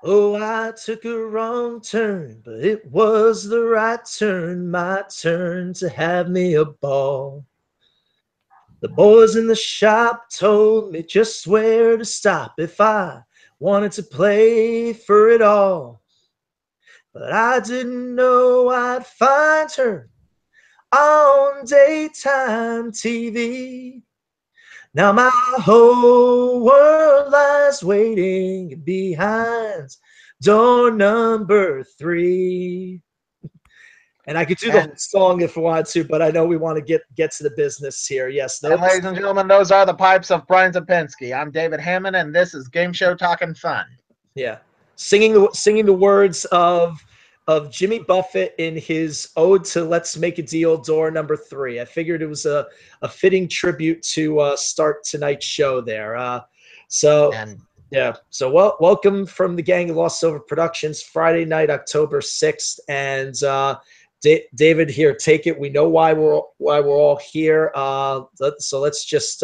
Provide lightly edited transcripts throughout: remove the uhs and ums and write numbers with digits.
Oh, I took a wrong turn, but it was the right turn, my turn to have me a ball. The boys in the shop told me just where to stop if I wanted to play for it all. But I didn't know I'd find her on daytime TV. Now my whole world lies waiting behind door number 3. And I could do the whole And song if we wanted to, but I know we want to get to the business here. Yes, and those. ladies and gentlemen, those are the pipes of Brian Zapinski. I'm David Hammond, and this is Game Show Talking Fun. Yeah, singing the words of Jimmy Buffett in his ode to "Let's Make a Deal" door number 3. I figured it was a fitting tribute to start tonight's show there. So And yeah, so welcome from the gang of Lost Silver Productions, Friday night, October 6th, and David, here, take it. We know why we're all here. So let's just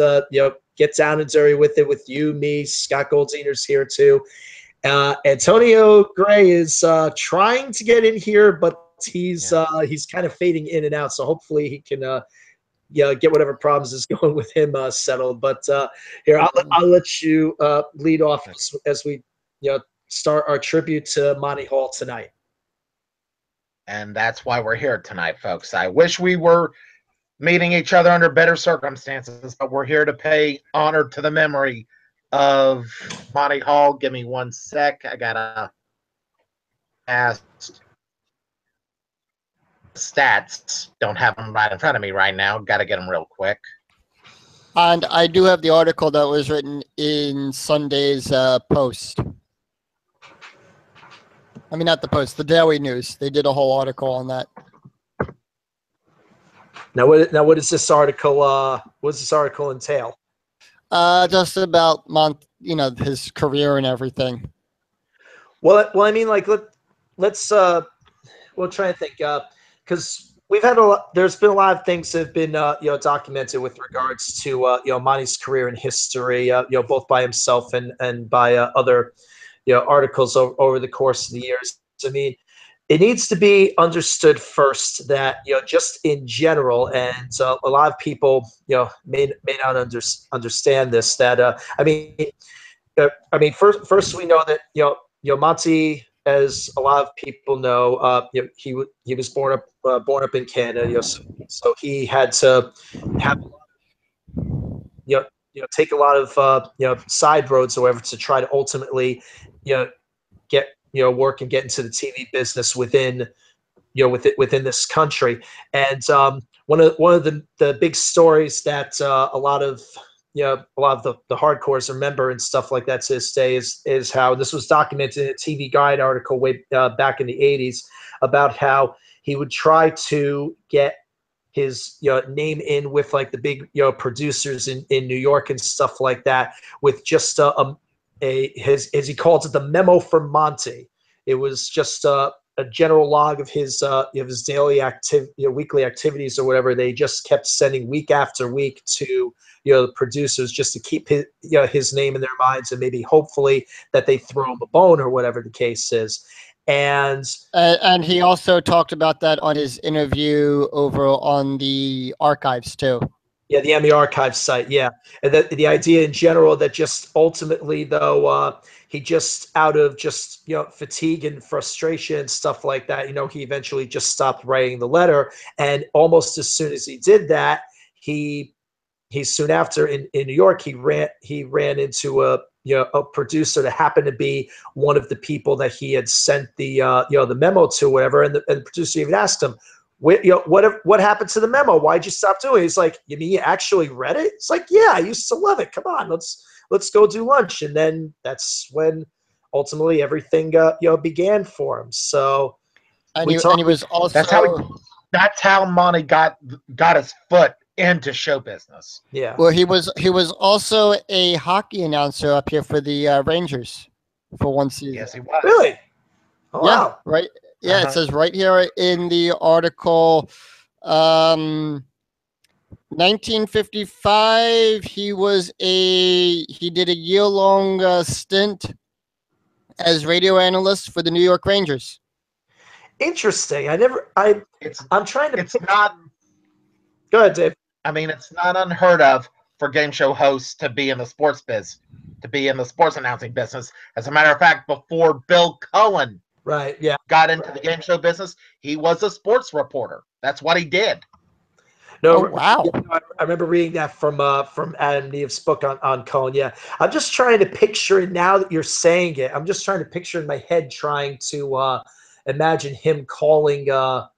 get down and dirty with it with you, me, Scott Goldeiner's here too. Antonio Gray is trying to get in here, but he's kind of fading in and out. So hopefully he can get whatever problems is going with him settled. But here, I'll let you lead off as we start our tribute to Monty Hall tonight. and that's why we're here tonight, folks. I wish we were meeting each other under better circumstances, but we're here to pay honor to the memory of Monty Hall. Give me one sec. I gotta ask stats. Don't have them right in front of me right now. Got to get them real quick. And I do have the article that was written in Sunday's Post. I mean, not the Post, the Daily News. They did a whole article on that. Now, what does this article? What does this article entail? Just about his career and everything. Well, I mean, like let's we'll try and think because we've had there's been a lot of things that have been documented with regards to Monty's career and history, both by himself and by other articles over the course of the years. I mean, it needs to be understood first that just in general, and a lot of people may not understand this, that first we know that Monty, as a lot of people know, he was born up in Canada, so he had to have take a lot of side roads or whatever to try to ultimately get work and get into the TV business within within this country. And one of the big stories that a lot of the hardcores remember and stuff like that to this day is how this was documented in a TV Guide article way back in the 80s about how he would try to get his name in with like the big producers in New York and stuff like that with just his, as he calls it, the memo from Monty. It was just a general log of his daily weekly activities or whatever. They just kept sending week after week to the producers just to keep his name in their minds and maybe hopefully that they throw him a bone or whatever the case is. And he also talked about that on his interview over on the archives too. Yeah, the Emmy Archive site. Yeah, and the idea in general that just ultimately though he just out of just fatigue and frustration and stuff like that, he eventually just stopped writing the letter, and almost as soon as he did that, he soon after in New York he ran into a producer that happened to be one of the people that he had sent the memo to, whatever, and the producer even asked him, what happened to the memo? Why'd you stop doing it? He's like, you mean you actually read it? It's like, yeah, I used to love it. Come on, let's go do lunch. And then that's when ultimately everything began for him. So and he was also That's how Monty got his foot into show business. Yeah. Well, he was also a hockey announcer up here for the Rangers for one season. Yes, he was. Really? Oh, yeah, wow. right. Yeah, It says right here in the article, 1955. He did a year-long stint as radio analyst for the New York Rangers. Interesting. I'm trying to. It's not. Go ahead, Dave. I mean, it's not unheard of for game show hosts to be in the sports announcing business. As a matter of fact, before Bill Cohen got into the game show business, he was a sports reporter. That's what he did. No, wow. I remember reading that from Adam Neve's book on Cohen. Yeah, I'm just trying to picture it now that you're saying it. I'm just trying to picture in my head, trying to imagine him calling. Well,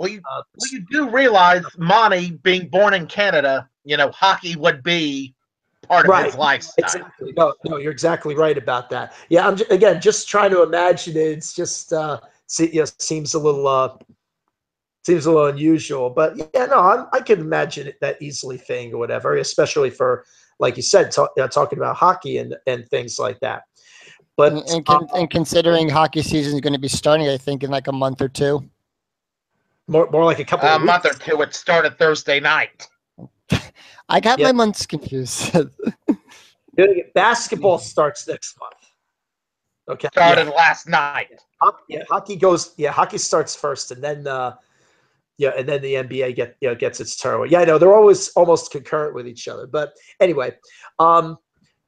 you do realize, Monty, being born in Canada, hockey would be part of his lifestyle. Exactly. No, you're exactly right about that. Yeah, I'm just trying to imagine it. It's just seems a little unusual, but yeah, no, I can imagine that easily thing or whatever, especially for, like you said, talking about hockey and things like that. But and considering hockey season is going to be starting, I think in like a month or two. More like a couple of weeks. Month or two. It started Thursday night. I got my months confused. Basketball starts next month. Okay. Started last night. Hockey starts first, and then and then the NBA gets its turn. Yeah, I know they're always almost concurrent with each other. But anyway, I'm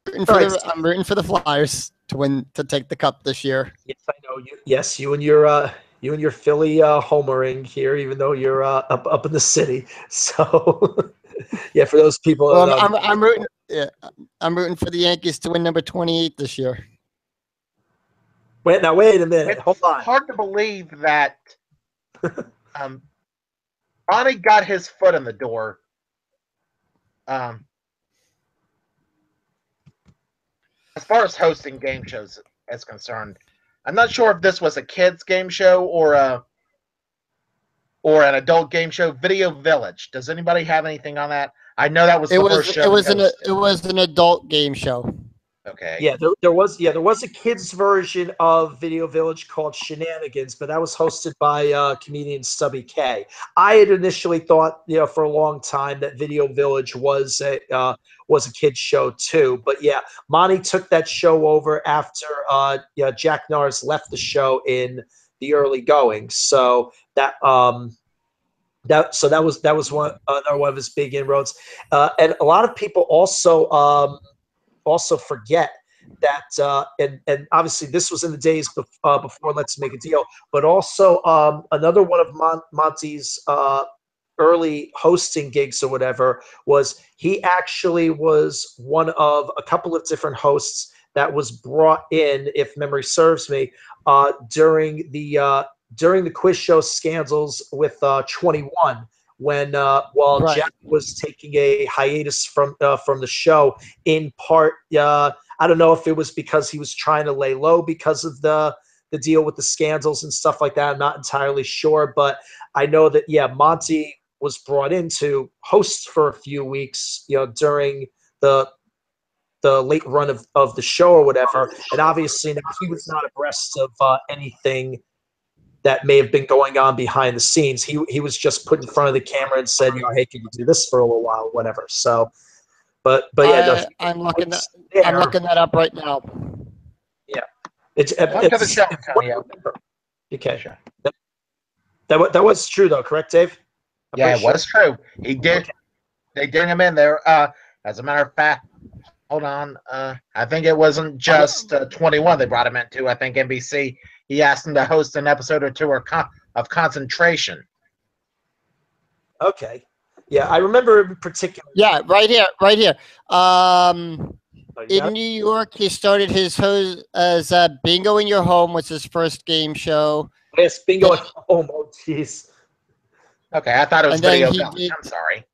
rooting for the Flyers to take the cup this year. Yes, I know you. Yes, you and your Philly homering here, even though you're up in the city. So yeah, for those people. Well, I'm rooting. Yeah, I'm rooting for the Yankees to win number 28 this year. Wait a minute. Hold on. It's hard to believe that Ronnie got his foot in the door. As far as hosting game shows is concerned, I'm not sure if this was a kids game show or an adult game show. Video Village. Does anybody have anything on that? I know that was the first show. It was an adult game show. Okay. Yeah, there was a kids version of Video Village called Shenanigans, but that was hosted by comedian Stubby K. I had initially thought, for a long time that Video Village was a kids show too. But yeah, Monty took that show over after Jack Norris left the show in the early going. So that was another one of his big inroads, and a lot of people also forget that, and obviously this was in the days before Let's Make a Deal, but also another one of Monty's early hosting gigs or whatever was he actually was one of a couple of different hosts that was brought in, if memory serves me, during the quiz show Scandals with 21. When Jack was taking a hiatus from the show, in part, I don't know if it was because he was trying to lay low because of the deal with the scandals and stuff like that. I'm not entirely sure, but I know that Monty was brought in to host for a few weeks, during the late run of the show or whatever, and obviously now he was not abreast of anything that may have been going on behind the scenes. He was just put in front of the camera and said, hey, can you do this for a little while, whatever. So, but yeah, I'm looking that up right now. Yeah, it's okay. That was true though, correct, Dave? It was true. He did. Okay. They did him in there. As a matter of fact, hold on. I think it wasn't just 21 they brought him into. I think NBC. He asked him to host an episode or two of Concentration. Okay. Yeah, I remember in particular. Yeah, right here. In New York, he started his host as Bingo in Your Home was his first game show. Yes, Bingo at Home. Oh, jeez. Okay, I thought it was Video Village. I'm sorry.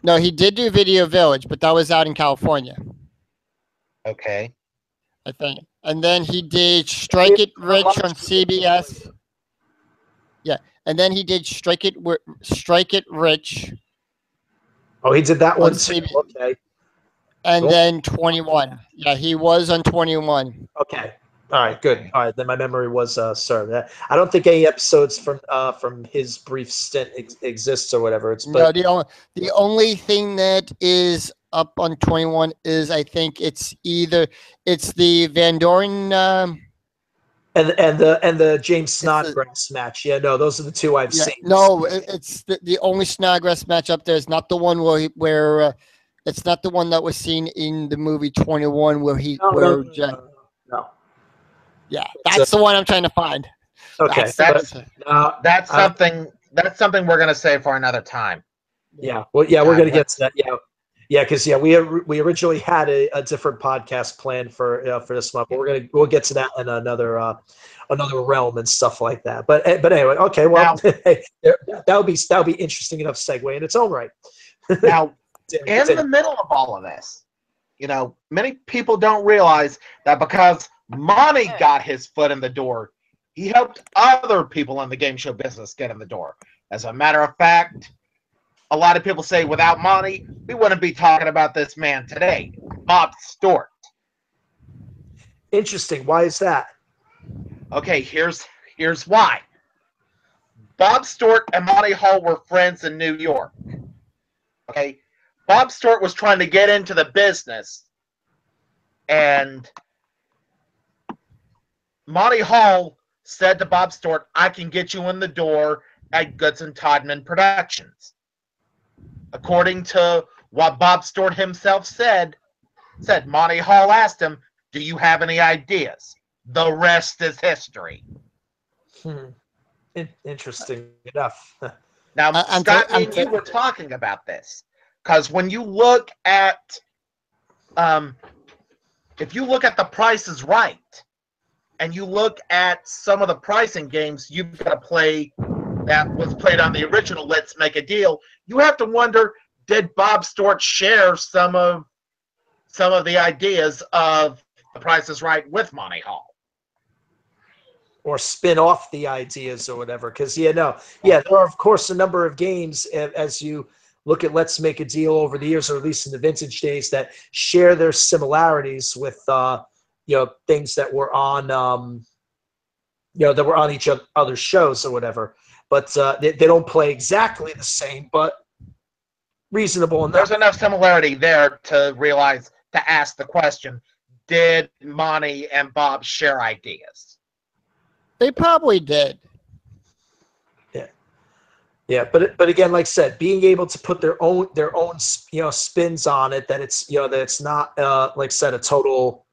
No, he did do Video Village, but that was out in California. Okay. I think. And then he did Strike It Rich on CBS. Yeah, and then he did Strike It Rich. Oh, he did that one too. Okay. And then 21. Yeah, he was on 21. Okay. All right, good. All right, then my memory was served. I don't think any episodes from his brief stint exists or whatever. No, the only thing that is up on 21 is, I think it's the Van Doren. And the James Snodgrass match. Yeah, no, those are the two I've seen. No, it's the only Snodgrass match up there. It's not the one where it's not the one that was seen in the movie 21 where he No. Yeah, that's the one I'm trying to find. Okay, that's something we're gonna save for another time. Yeah, well, yeah, we're gonna get to that. Yeah, because we originally had a different podcast planned for this month, but we'll get to that in another realm and stuff like that. But anyway, okay, well, that'll be interesting enough segue in its own right. Now, in the middle of all of this, many people don't realize that because Monty got his foot in the door, he helped other people in the game show business get in the door. As a matter of fact, a lot of people say without Monty, we wouldn't be talking about this man today, Bob Stewart. Interesting. Why is that? Okay, here's why. Bob Stewart and Monty Hall were friends in New York. Okay, Bob Stewart was trying to get into the business, and Monty Hall said to Bob Stewart, "I can get you in the door at Goodson Todman Productions." According to what Bob Stewart himself said Monty Hall asked him, "Do you have any ideas?" The rest is history. Interesting enough. Now, Scott, me and you were talking about this because when you look at, if you look at The Price is Right, and you look at some of the pricing games you've got to play that was played on the original Let's Make a Deal, you have to wonder, did Bob Stewart share some of the ideas of The Price is Right with Monty Hall? Or spin off the ideas or whatever. Because, there are, of course, a number of games, as you look at Let's Make a Deal over the years, or at least in the vintage days, that share their similarities with, things that were on, that were on each other's shows or whatever. But they don't play exactly the same, but reasonable enough. There's enough similarity there to ask the question, did Monty and Bob share ideas? They probably did. Yeah, but again, like I said, being able to put their own spins on it, that it's that it's not like I said, a total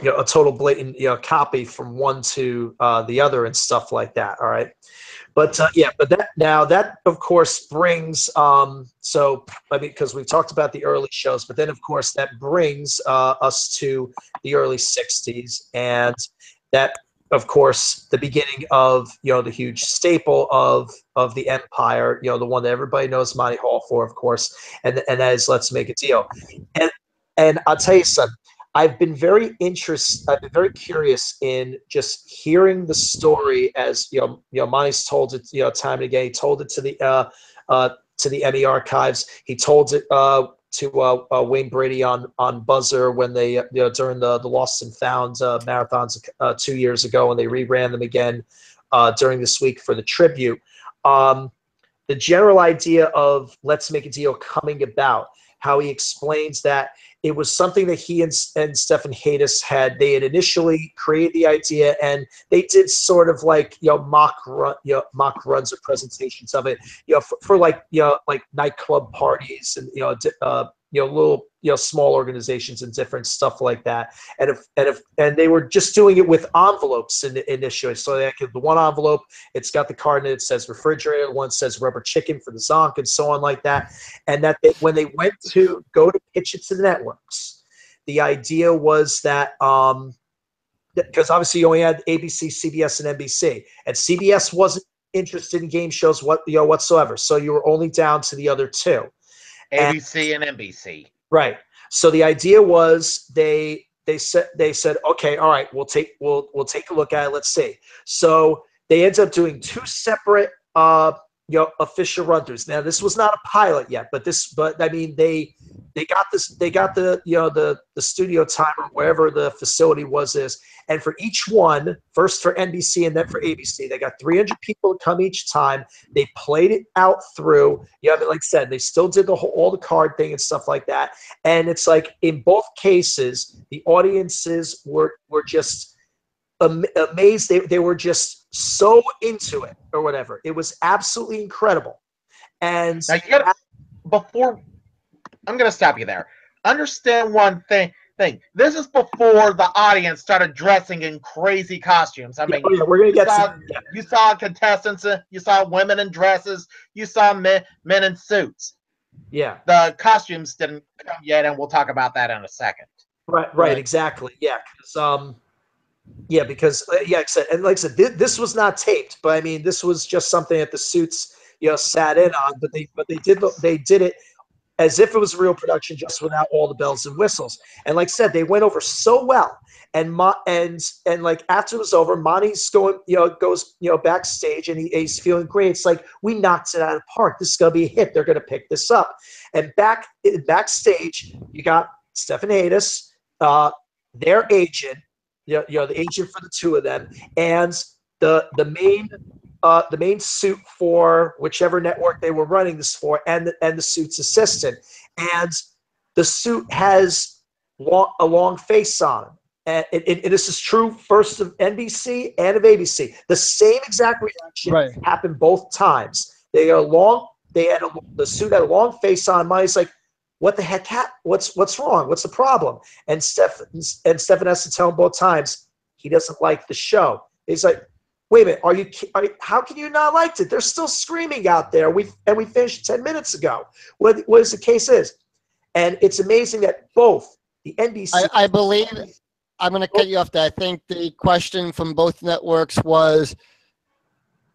a total blatant copy from one to the other and stuff like that. All right, but that of course brings because we've talked about the early shows, but then of course that brings us to the early '60s, and that of course the beginning of the huge staple of the Empire, the one that everybody knows Monty Hall for, of course, and that is Let's Make a Deal. And I'll tell you something. I've been very curious in just hearing the story as Monty's told it time and again. He told it to the Emmy archives. He told it to Wayne Brady on Buzzer when they during the Lost and Found marathons 2 years ago, and they reran them again during this week for the tribute. The general idea of Let's Make a Deal coming about, how he explains that it was something that he and Stephen Haydes had initially created the idea, and they did sort of like mock runs or presentations of it for like nightclub parties and little small organizations and different stuff like that, and they were just doing it with envelopes initially. So they have the one envelope, it's got the card in it, says refrigerator, one says rubber chicken for the zonk, and so on like that. And that when they went to go to pitch it to the networks, the idea was that because obviously you only had ABC, CBS, and NBC, and CBS wasn't interested in game shows whatsoever, so you were only down to the other two, ABC and NBC. Right. So the idea was they said, okay, all right, we'll take a look at it. Let's see. So they ended up doing two separate official run-throughs. Now this was not a pilot yet, but I mean they they got the the studio time or wherever the facility is, and for each one, first for NBC and then for ABC, they got 300 people to come each time. They played it out through. But like I said, they still did all the card thing and stuff like that. And it's like in both cases, the audiences were just amazed. They were just so into it or whatever. It was absolutely incredible. And now, before I'm going to stop you there. Understand one thing. This is before the audience started dressing in crazy costumes. I mean, we're going to get you saw contestants, you saw women in dresses, you saw men in suits. Yeah. The costumes didn't come yet, and we'll talk about that in a second. Right, exactly. Yeah, because like I said, this was not taped, but I mean, this was just something that the suits sat in on, but they did it as if it was a real production, just without all the bells and whistles. And like I said, they went over so well. And like after it was over, Monty's goes backstage, and he's feeling great. It's like, we knocked it out of the park. This is gonna be a hit. They're gonna pick this up. And backstage, you got Stephen Hadis, their agent, the agent for the two of them, and the main suit for whichever network they were running this for, and the suit's assistant. And the suit has a long face on him. And this is true first of NBC and of ABC. The same exact reaction happened both times. The suit had a long face on. Monty's like, what the heck? What's wrong? What's the problem? And Stephen has to tell him both times he doesn't like the show. He's like, wait a minute, how can you not like it? They're still screaming out there. We finished 10 minutes ago. What is the case is? And it's amazing that both the NBC... I believe, I'm going to cut you off there. I think the question from both networks was,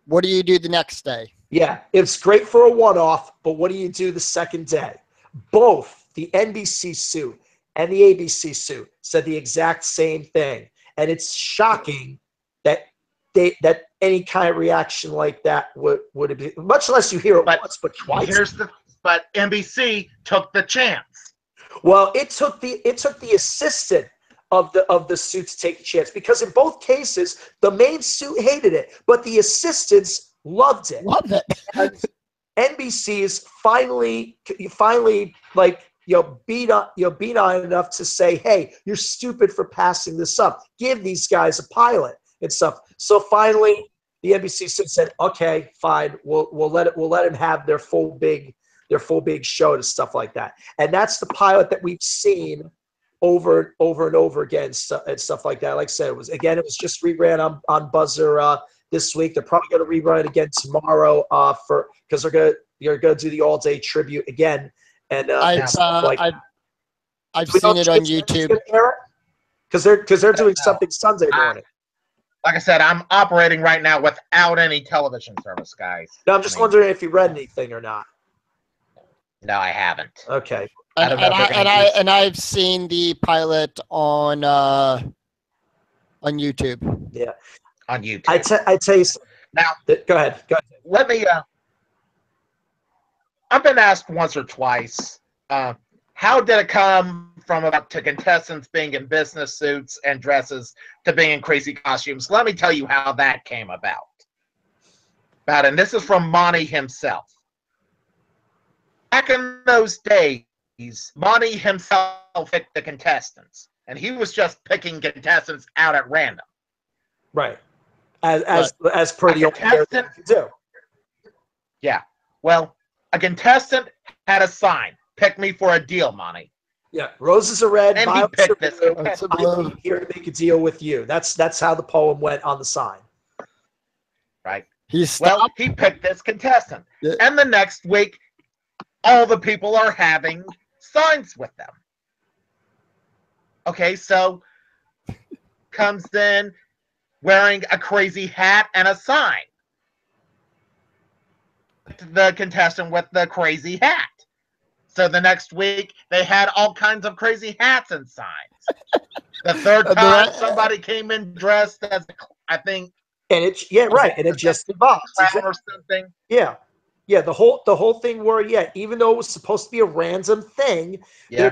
what do you do the next day? Yeah, it's great for a one-off, but what do you do the second day? Both the NBC suit and the ABC suit said the exact same thing. And it's shocking that any kind of reaction like that would be, much less you hear it once, but twice. But NBC took the chance. Well, it took the assistant of the suit to take the chance, because in both cases the main suit hated it, but the assistants loved it. And NBC's finally like beat on enough to say, hey, you're stupid for passing this up. Give these guys a pilot and stuff. So finally, the NBC said, "Okay, fine. We'll let him have their full big show and stuff like that." And that's the pilot that we've seen over and over again and stuff like that. Like I said, it was just reran on Buzzer this week. They're probably going to rerun it again tomorrow because they're going to do the all day tribute again. And I've seen it on YouTube because they're doing something Sunday morning. Like I said, I'm operating right now without any television service, guys. No, I'm just wondering if you read anything or not. No, I haven't. Okay. And I've seen the pilot on YouTube. Yeah, on YouTube. I tell you something. Now, go ahead. Let me. I've been asked once or twice. How did it come from to contestants being in business suits and dresses to being in crazy costumes? Let me tell you how that came about. And this is from Monty himself. Back in those days, Monty himself picked the contestants, and he was just picking contestants out at random. Right. As per the contestant do. Yeah. Well, a contestant had a sign. Pick me for a deal, Monty. Yeah, roses are red, and he picked this. I'm here to make a deal with you. That's how the poem went on the sign. Right. He picked this contestant. Yeah. And the next week, all the people are having signs with them. Okay, so comes in wearing a crazy hat and a sign. The contestant with the crazy hat. So the next week, they had all kinds of crazy hats and signs. The third time, somebody came in dressed as, I think... And it just evolved. Or something. Yeah. Yeah, the whole thing where, yeah, even though it was supposed to be a random thing, Yeah.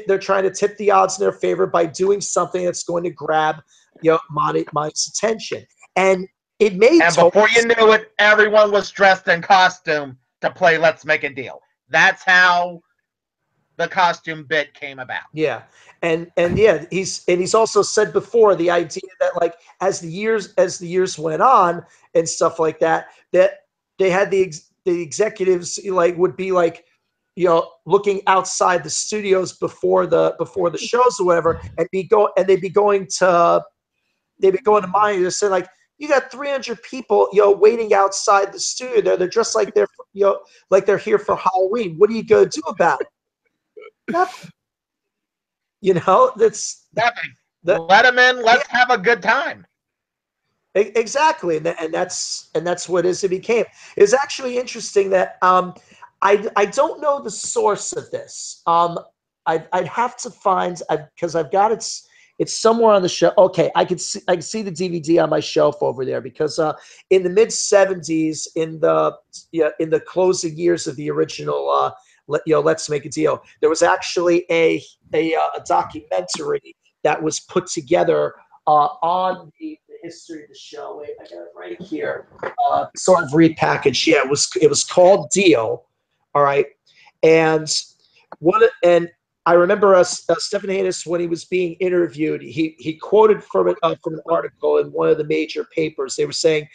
they're trying to tip the odds in their favor by doing something that's going to grab Monty's attention. And it made And before you knew it, everyone was dressed in costume to play Let's Make a Deal. That's how the costume bit came about. Yeah. And yeah, he's also said before the idea that, like, as the years went on and stuff like that, that they had the executives, like, would be like, looking outside the studios before the shows or whatever, and they'd be going to Monty to say, like, you got 300 people, waiting outside the studio there. They're dressed like like they're here for Halloween. What are you gonna do about it? Nothing. That's nothing. Let them in. Let's have a good time. Exactly, and that's what it became. It's actually interesting that I don't know the source of this. I'd have to find, because I've got it's somewhere on the shelf. Okay, I can see the DVD on my shelf over there, because in the mid '70s, in the closing years of the original Let's Make a Deal, there was actually a documentary that was put together on the history of the show. Wait, I got it right here. Sort of repackaged. Yeah, it was called Deal. All right, and I remember Stephen Haynes, when he was being interviewed, he quoted from an article in one of the major papers. They were saying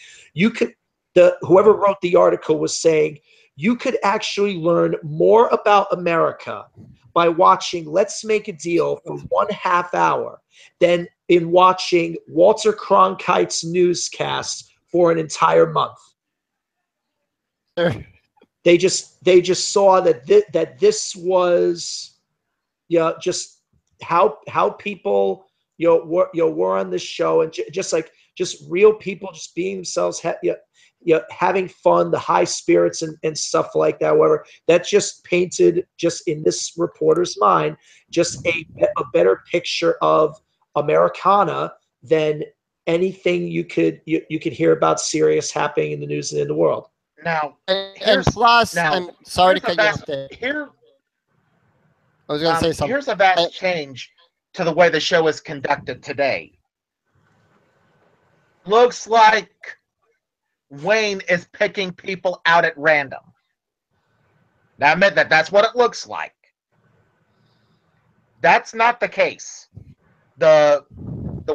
whoever wrote the article was saying you could actually learn more about America by watching Let's Make a Deal for 1/2 hour than in watching Walter Cronkite's newscast for an entire month. They just saw that this was, just how people were on the show, and just real people just being themselves, having fun, the high spirits and stuff like that. Whatever, that just painted, just in this reporter's mind, just a better picture of Americana than anything you could hear about serious happening in the news and in the world. Now, and plus, I'm sorry to cut you off there. I was going to say something. Here's a vast change to the way the show is conducted today. Looks like Wayne is picking people out at random. Now, admit that's what it looks like. That's not the case. The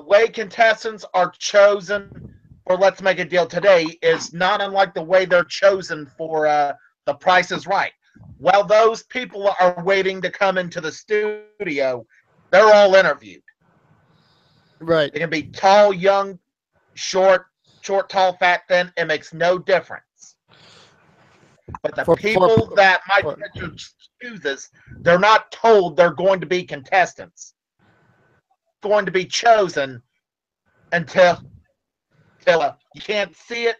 way contestants are chosen for Let's Make a Deal today is not unlike the way they're chosen for The Price is Right. While those people are waiting to come into the studio, they're all interviewed. Right. They can be tall, young, short, tall, fat, thin. It makes no difference. But the people that Mike Richards chooses, they're not told they're going to be contestants. Going to be chosen until you can't see it,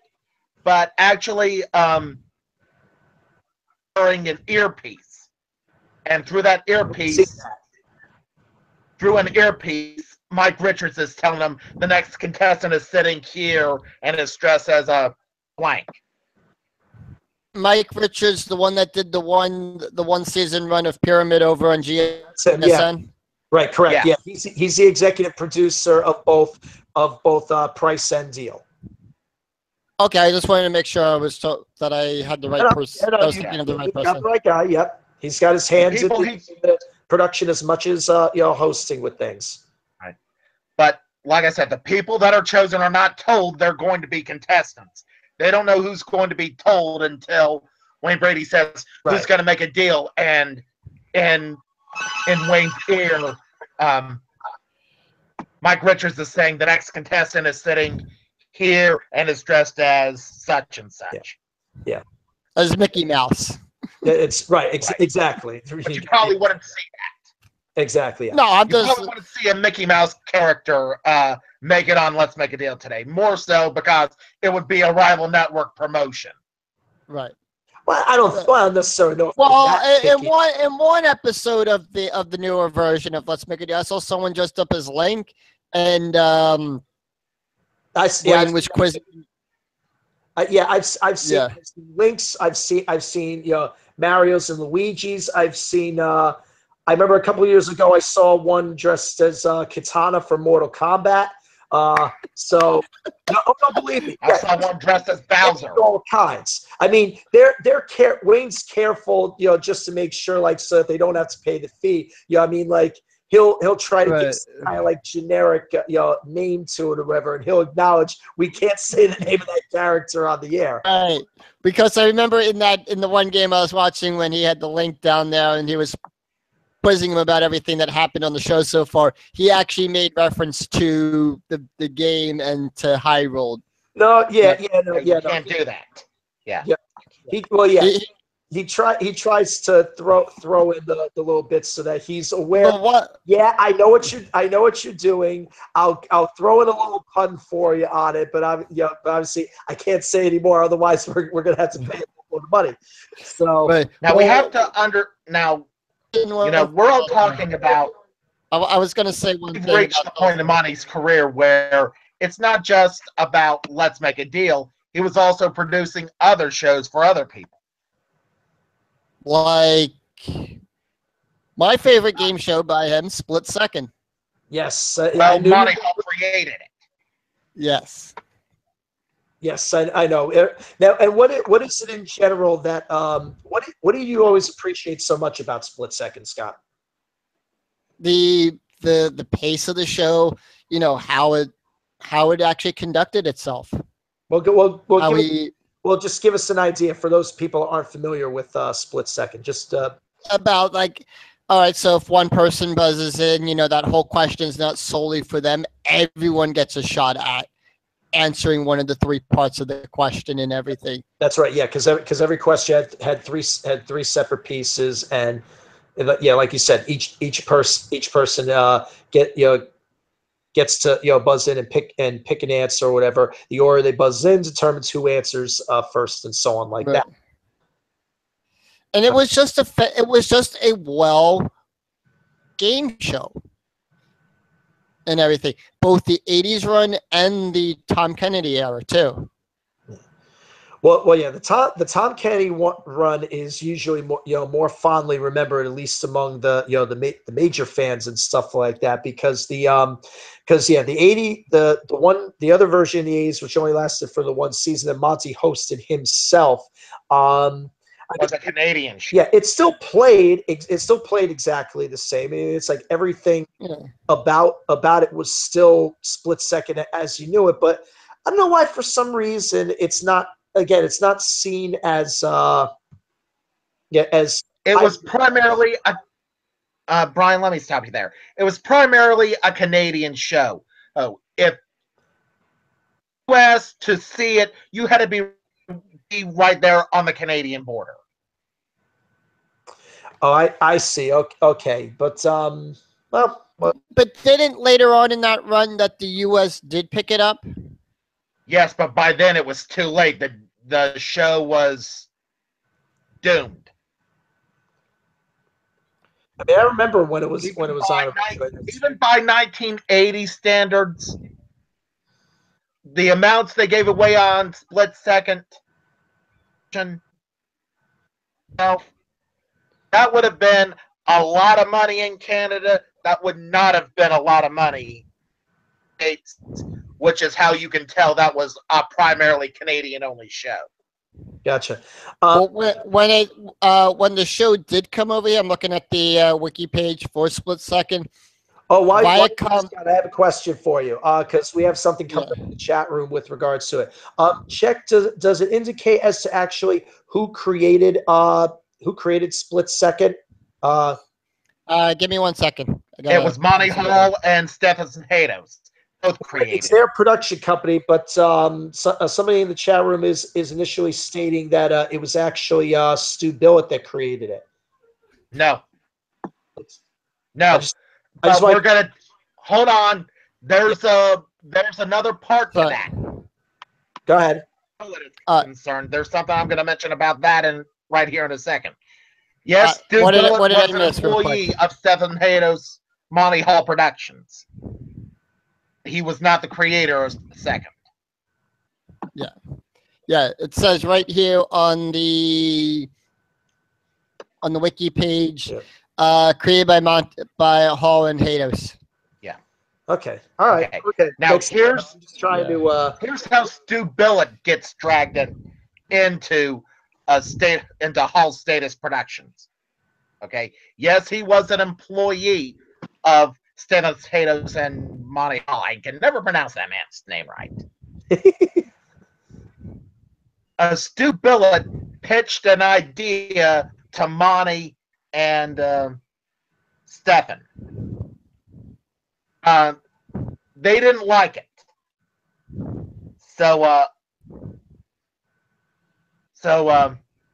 but actually wearing an earpiece, and through that earpiece, Mike Richards is telling them the next contestant is sitting here and is dressed as a blank. Mike Richards, the one that did the one season run of Pyramid over on GSN. Yeah. Right, correct. Yeah, he's the executive producer of both Price and Deal. Okay, I just wanted to make sure I was told that I had the right person. I was thinking of the right person. Got the right guy. Yep, he's got his hands in the production as much as hosting with things. Right, but like I said, the people that are chosen are not told they're going to be contestants. They don't know who's going to be told until Wayne Brady says who's going to make a deal, and in Wayne's ear, Mike Richards is saying the next contestant is sitting here and is dressed as such and such. Yeah. As Mickey Mouse. It's right. Exactly. But you probably wouldn't see that. Exactly. Yeah. No, you probably wouldn't see a Mickey Mouse character make it on Let's Make a Deal today. More so because it would be a rival network promotion. Right. Well, I don't necessarily know. Well, in one episode of the newer version of Let's Make a Deal, I saw someone dressed up as Link, and Wayne was quizzing. Yeah, I've seen, Yeah. I've seen Links. I've seen Mario's and Luigi's. I've seen. I remember a couple of years ago I saw one dressed as Kitana from Mortal Kombat. So no, no, believe me. I saw one dressed as Bowser. All kinds. I mean, Wayne's careful, just to make sure, like, so that they don't have to pay the fee. I mean, like, he'll try to give some kind of like generic, name to it or whatever, and he'll acknowledge we can't say the name of that character on the air. Right. Because I remember in the one game I was watching when he had the link down there and he was quizzing him about everything that happened on the show so far, he actually made reference to the game and to Hyrule. You can't do that. Yeah. He tries to throw in the little bits so that he's aware. What? Yeah, I know what you're doing. I'll throw in a little pun for you on it, but obviously I can't say anymore. Otherwise, we're gonna have to pay more money. So now we have to we're all talking about. I was going to say one we've thing. Reached the point in Monty's career where it's not just about let's make a deal. He was also producing other shows for other people. Like my favorite game show by him, Split Second. Yes. Monty Hall created it. Yes. Yes, I know. Now, and what is it in general that what do you always appreciate so much about Split Second, Scott? The pace of the show, how it actually conducted itself. Well, just give us an idea for those people who aren't familiar with Split Second. Just about like, all right, so if one person buzzes in, that whole question is not solely for them. Everyone gets a shot at answering one of the three parts of the question and everything. That's right. Yeah, because every question had three separate pieces, and like you said, each person gets to buzz in and pick an answer or whatever. The order they buzz in determines who answers first, and so on like that. And it was just a well game show. And everything, both the '80s run and the Tom Kennedy era too. Well, yeah. The Tom Kennedy run is usually more fondly remembered, at least among the major fans and stuff like that, because the other version of the '80s, which only lasted for the one season that Monty hosted himself. Was a Canadian show. Yeah, it's still played. It's still played exactly the same. It's like everything about it was still Split Second as you knew it. But I don't know why, for some reason, it's not. Again, it's not seen as as. It was primarily a. Brian, let me stop you there. It was primarily a Canadian show. Oh, if US to see it, you had to be right there on the Canadian border. Oh, I see. Okay, but But didn't later on in that run that the U.S. did pick it up? Yes, but by then it was too late. The show was doomed. I mean, I remember when it was on. Even by 1980 standards, the amounts they gave away on Split Second, that would have been a lot of money in Canada. That would not have been a lot of money, which is how you can tell that was a primarily Canadian-only show. Gotcha. Well, when the show did come over here, I'm looking at the wiki page for Split Second. Oh, why I have a question for you, because we have something coming up in the chat room with regards to it. Check, does it indicate as to actually who created Split Second? Give me 1 second. It was Monty Hall and Stefan Hados. Both created. It's their production company, but somebody in the chat room is initially stating that it was actually Stu Billett that created it. No. We're gonna hold on. There's another part to that. Go ahead. Concerned. There's something I'm going to mention about that right here in a second. Yes, Stu what did was I an miss employee of Stephen Hados' Monty Hall Productions. He was not the creator of Second. Yeah. Yeah, it says right here on the wiki page, created by Hall and Hados. Yeah. Okay. All right. Okay. Now I'm just trying to. Here's how Stu Billet gets dragged into Hall Status Productions. Okay. Yes, he was an employee of Stanis Hados and Monty Hall. I can never pronounce that man's name right. Stu Billet pitched an idea to Monty and Stefan. They didn't like it. So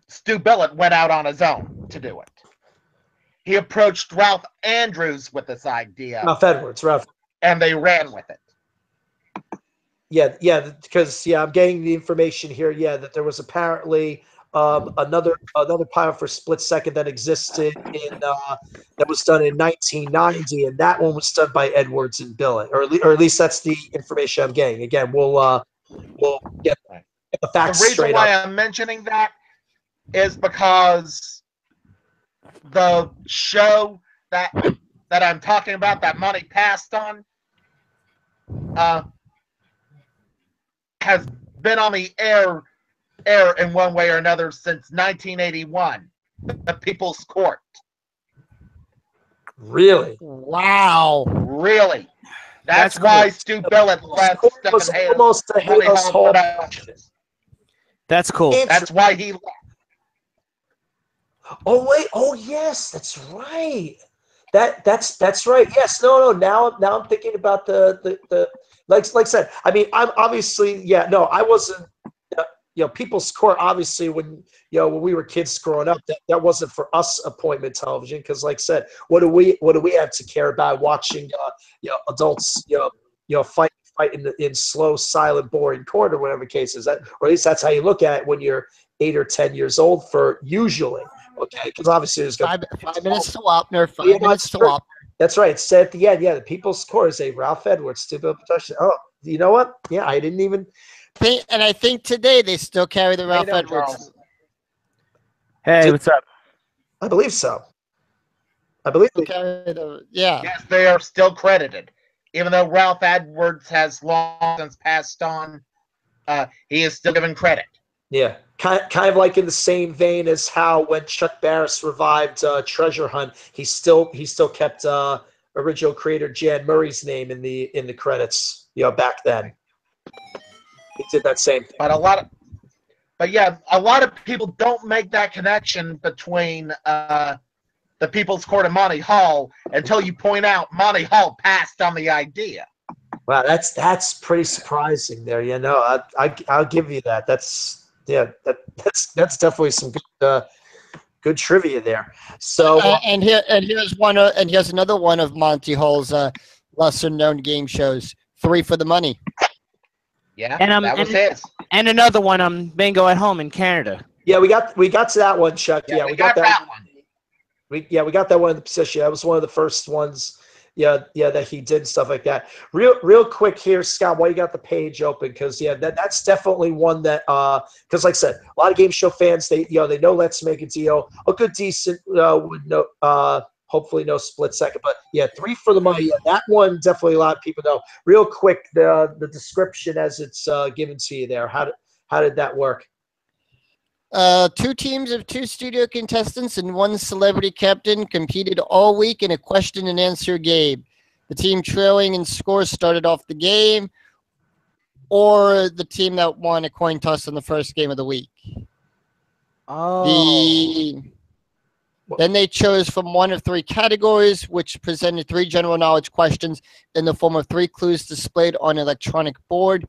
Stu Billet went out on his own to do it. He approached Ralph Andrews with this idea. Ralph Edwards, Ralph. And they ran with it. Yeah, because I'm getting the information here. Yeah, that there was apparently another pilot for Split Second that existed that was done in 1990, and that one was done by Edwards and Billet, or at least that's the information I'm getting. Again, we'll get the facts straight up. The reason why I'm mentioning that is because the show that I'm talking about, that Monty passed on, has been on the air in one way or another since 1981. The People's Court. Really? Wow. Really? That's why cool. Stu Billet left Stephen Hayes. Almost a Halos Hall production. That's cool. That's why he left. Oh wait! Oh yes, that's right. That's right. Yes. No. Now I'm thinking about the like I said. I mean, I'm obviously I wasn't. People's Court. Obviously, when we were kids growing up, that wasn't for us appointment television because, like I said, what do we have to care about watching adults fight in slow, silent, boring court or whatever the case is. That, or at least that's how you look at it when you're 8 or 10 years old. For usually. Okay, because obviously there's 5 minutes to Wapner. 5 minutes to Wapner. That's right. It said at the end, the People's Court is a Ralph Edwards stupid production. Oh, you know what? Yeah, I didn't even. And I think today they still carry the Ralph Edwards. Charles. Hey, what's up? I believe so. I believe they carry the Yes, they are still credited, even though Ralph Edwards has long since passed on. He is still given credit. Yeah, kind of like in the same vein as how when Chuck Barris revived Treasure Hunt, he still kept original creator Jan Murray's name in the credits. Back then, he did that same thing. But a lot of people don't make that connection between the People's Court and Monty Hall until you point out Monty Hall passed on the idea. Wow, that's pretty surprising. There, I'll give you that. That's definitely some good trivia there. So here's another one of Monty Hall's lesser known game shows. 3 for the Money. Yeah, that was his. And another one, Bingo at Home in Canada. Yeah, we got to that one, Chuck. Yeah, we got that one. We got that one in the position. That was one of the first ones. That he did and stuff like that. Real quick here, Scott, while you got the page open, because that's definitely one that because like I said, a lot of game show fans they know Let's Make a Deal, a good decent would know hopefully no Split Second, but 3 for the Money. Yeah, that one definitely a lot of people know. Real quick, the description as it's given to you there. How did that work? 2 teams of 2 studio contestants and 1 celebrity captain competed all week in a question and answer game. The team trailing in scores started off the game, or the team that won a coin toss in the first game of the week. Oh. Then they chose from 1 of 3 categories, which presented 3 general knowledge questions in the form of 3 clues displayed on an electronic board.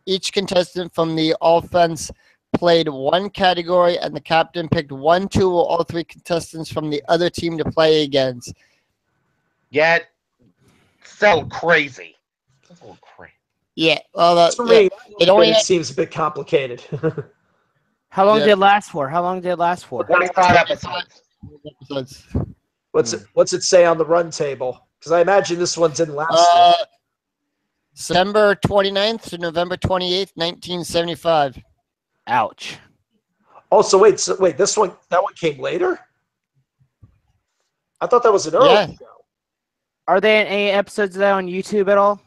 Each contestant from the offense played 1 category, and the captain picked 1, 2, or all 3 contestants from the other team to play against. Yet, so crazy. So crazy. Yeah, well, for me, it seems a bit complicated. How long did it last for? 25 episodes. What's it say on the run table? Because I imagine this one didn't last. September 29th to November 28th, 1975. Ouch. Oh, so wait, that one came later? I thought that was an early Yeah. show. Are there any episodes of that on YouTube at all?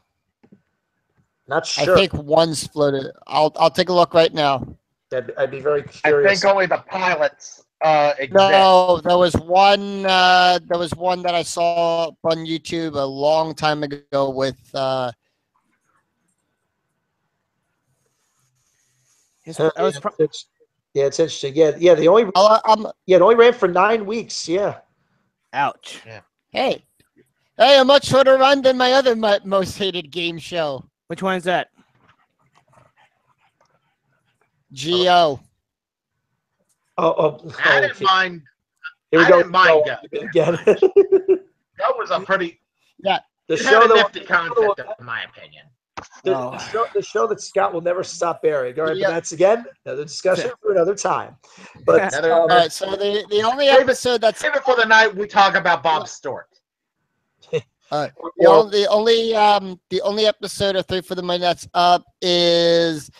Not I sure. think one's floated. I'll take a look right now. I'd be very I curious. think only the pilots exist. No, there was one. There was one that I saw on YouTube a long time ago with. Yeah, it's interesting. Yeah. They only it only ran for 9 weeks. Yeah. Ouch. Yeah. Hey, a much shorter run than my other most hated game show. Which one is that? Geo. I didn't mind. Here we I go. didn't mind again. That was a pretty. Yeah. The It show had a that nifty concept, in my opinion. the show that Scott will never stop burying. All right, Yeah. but that's again another discussion for another time. But All right. So the only episode that's Save it for the night we talk about Bob Stewart. the only episode of 3 for the Money that's up is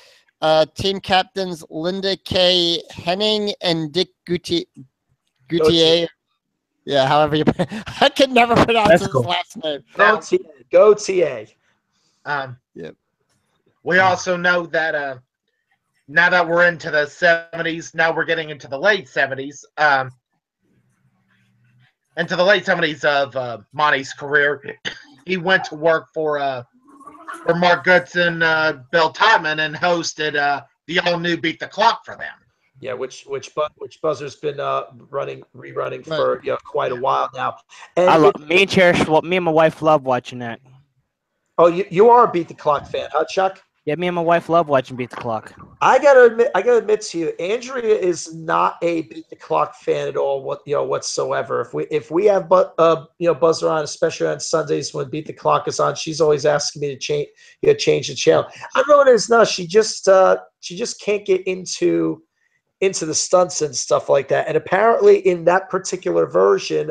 team captains Linda K. Henning and Dick Gutier. Yeah, however you I can never pronounce That's his cool. last name. Go TA. Yep. We also know that now that we're into the 70s, now we're getting into the late 70s. Into the late 70s of Monty's career, he went to work for Mark Goodson, Bill Todman, and hosted the all-new Beat the Clock for them. Yeah, which buzzer's been rerunning for quite a while now. And me and my wife love watching that. Oh, you are a Beat the Clock fan, huh, Chuck? Yeah, me and my wife love watching Beat the Clock. I gotta admit to you, Andrea is not a Beat the Clock fan at all. Whatsoever. If we have Buzzer on, especially on Sundays when Beat the Clock is on, she's always asking me to change the channel. I don't know what it is now. She just can't get into the stunts and stuff like that. And apparently, in that particular version,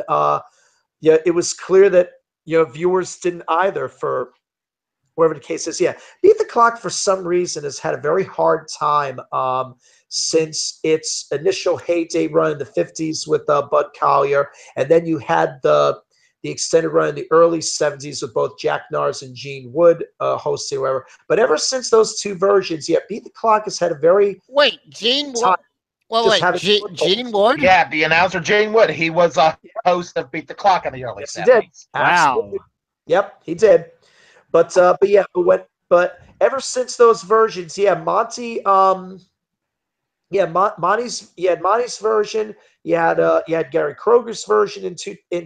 it was clear that viewers didn't either for. Whatever the case is, Beat the Clock for some reason has had a very hard time since its initial heyday run in the 50s with Bud Collyer, and then you had the extended run in the early 70s with both Jack Nars and Gene Wood hosting, whatever. But ever since those two versions, Beat the Clock has had a very Gene Wood. Gene Wood. Yeah, the announcer Gene Wood. He was a host of Beat the Clock in the early 70s. He did. Wow. Absolutely. Yep, he did. But ever since those versions, Monty, Monty's version. You had Gary Kroger's version in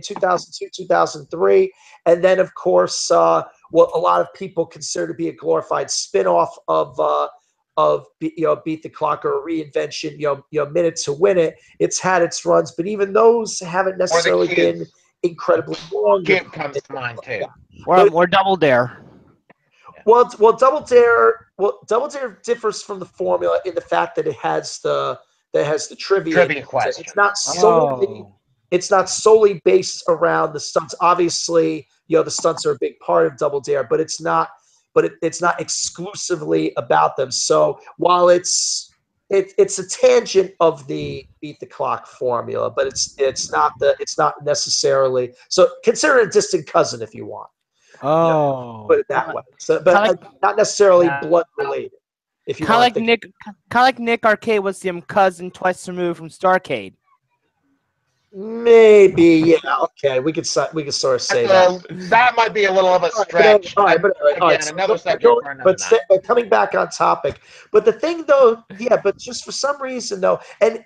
2002, 2003, and then of course what a lot of people consider to be a glorified spinoff of Beat the Clock or a reinvention. Minute to Win It. It's had its runs, but even those haven't necessarily been incredibly long. Kid comes to mind too. Or Double Dare. Well, Double Dare differs from the formula in the fact that it has the trivia question. It's not solely based around the stunts. Obviously, the stunts are a big part of Double Dare, but it's not exclusively about them. So while it's a tangent of the Beat the Clock formula, but it's not necessarily, so consider it a distant cousin if you want. Put it that way. So, but not necessarily blood related. If you kind of like Nick Arcade was the cousin twice removed from Starcade. Maybe, okay. We could sort of say that. That might be a little of a stretch. All right. Another subject for another night. But coming back on topic. But the thing, though, but just for some reason, though, and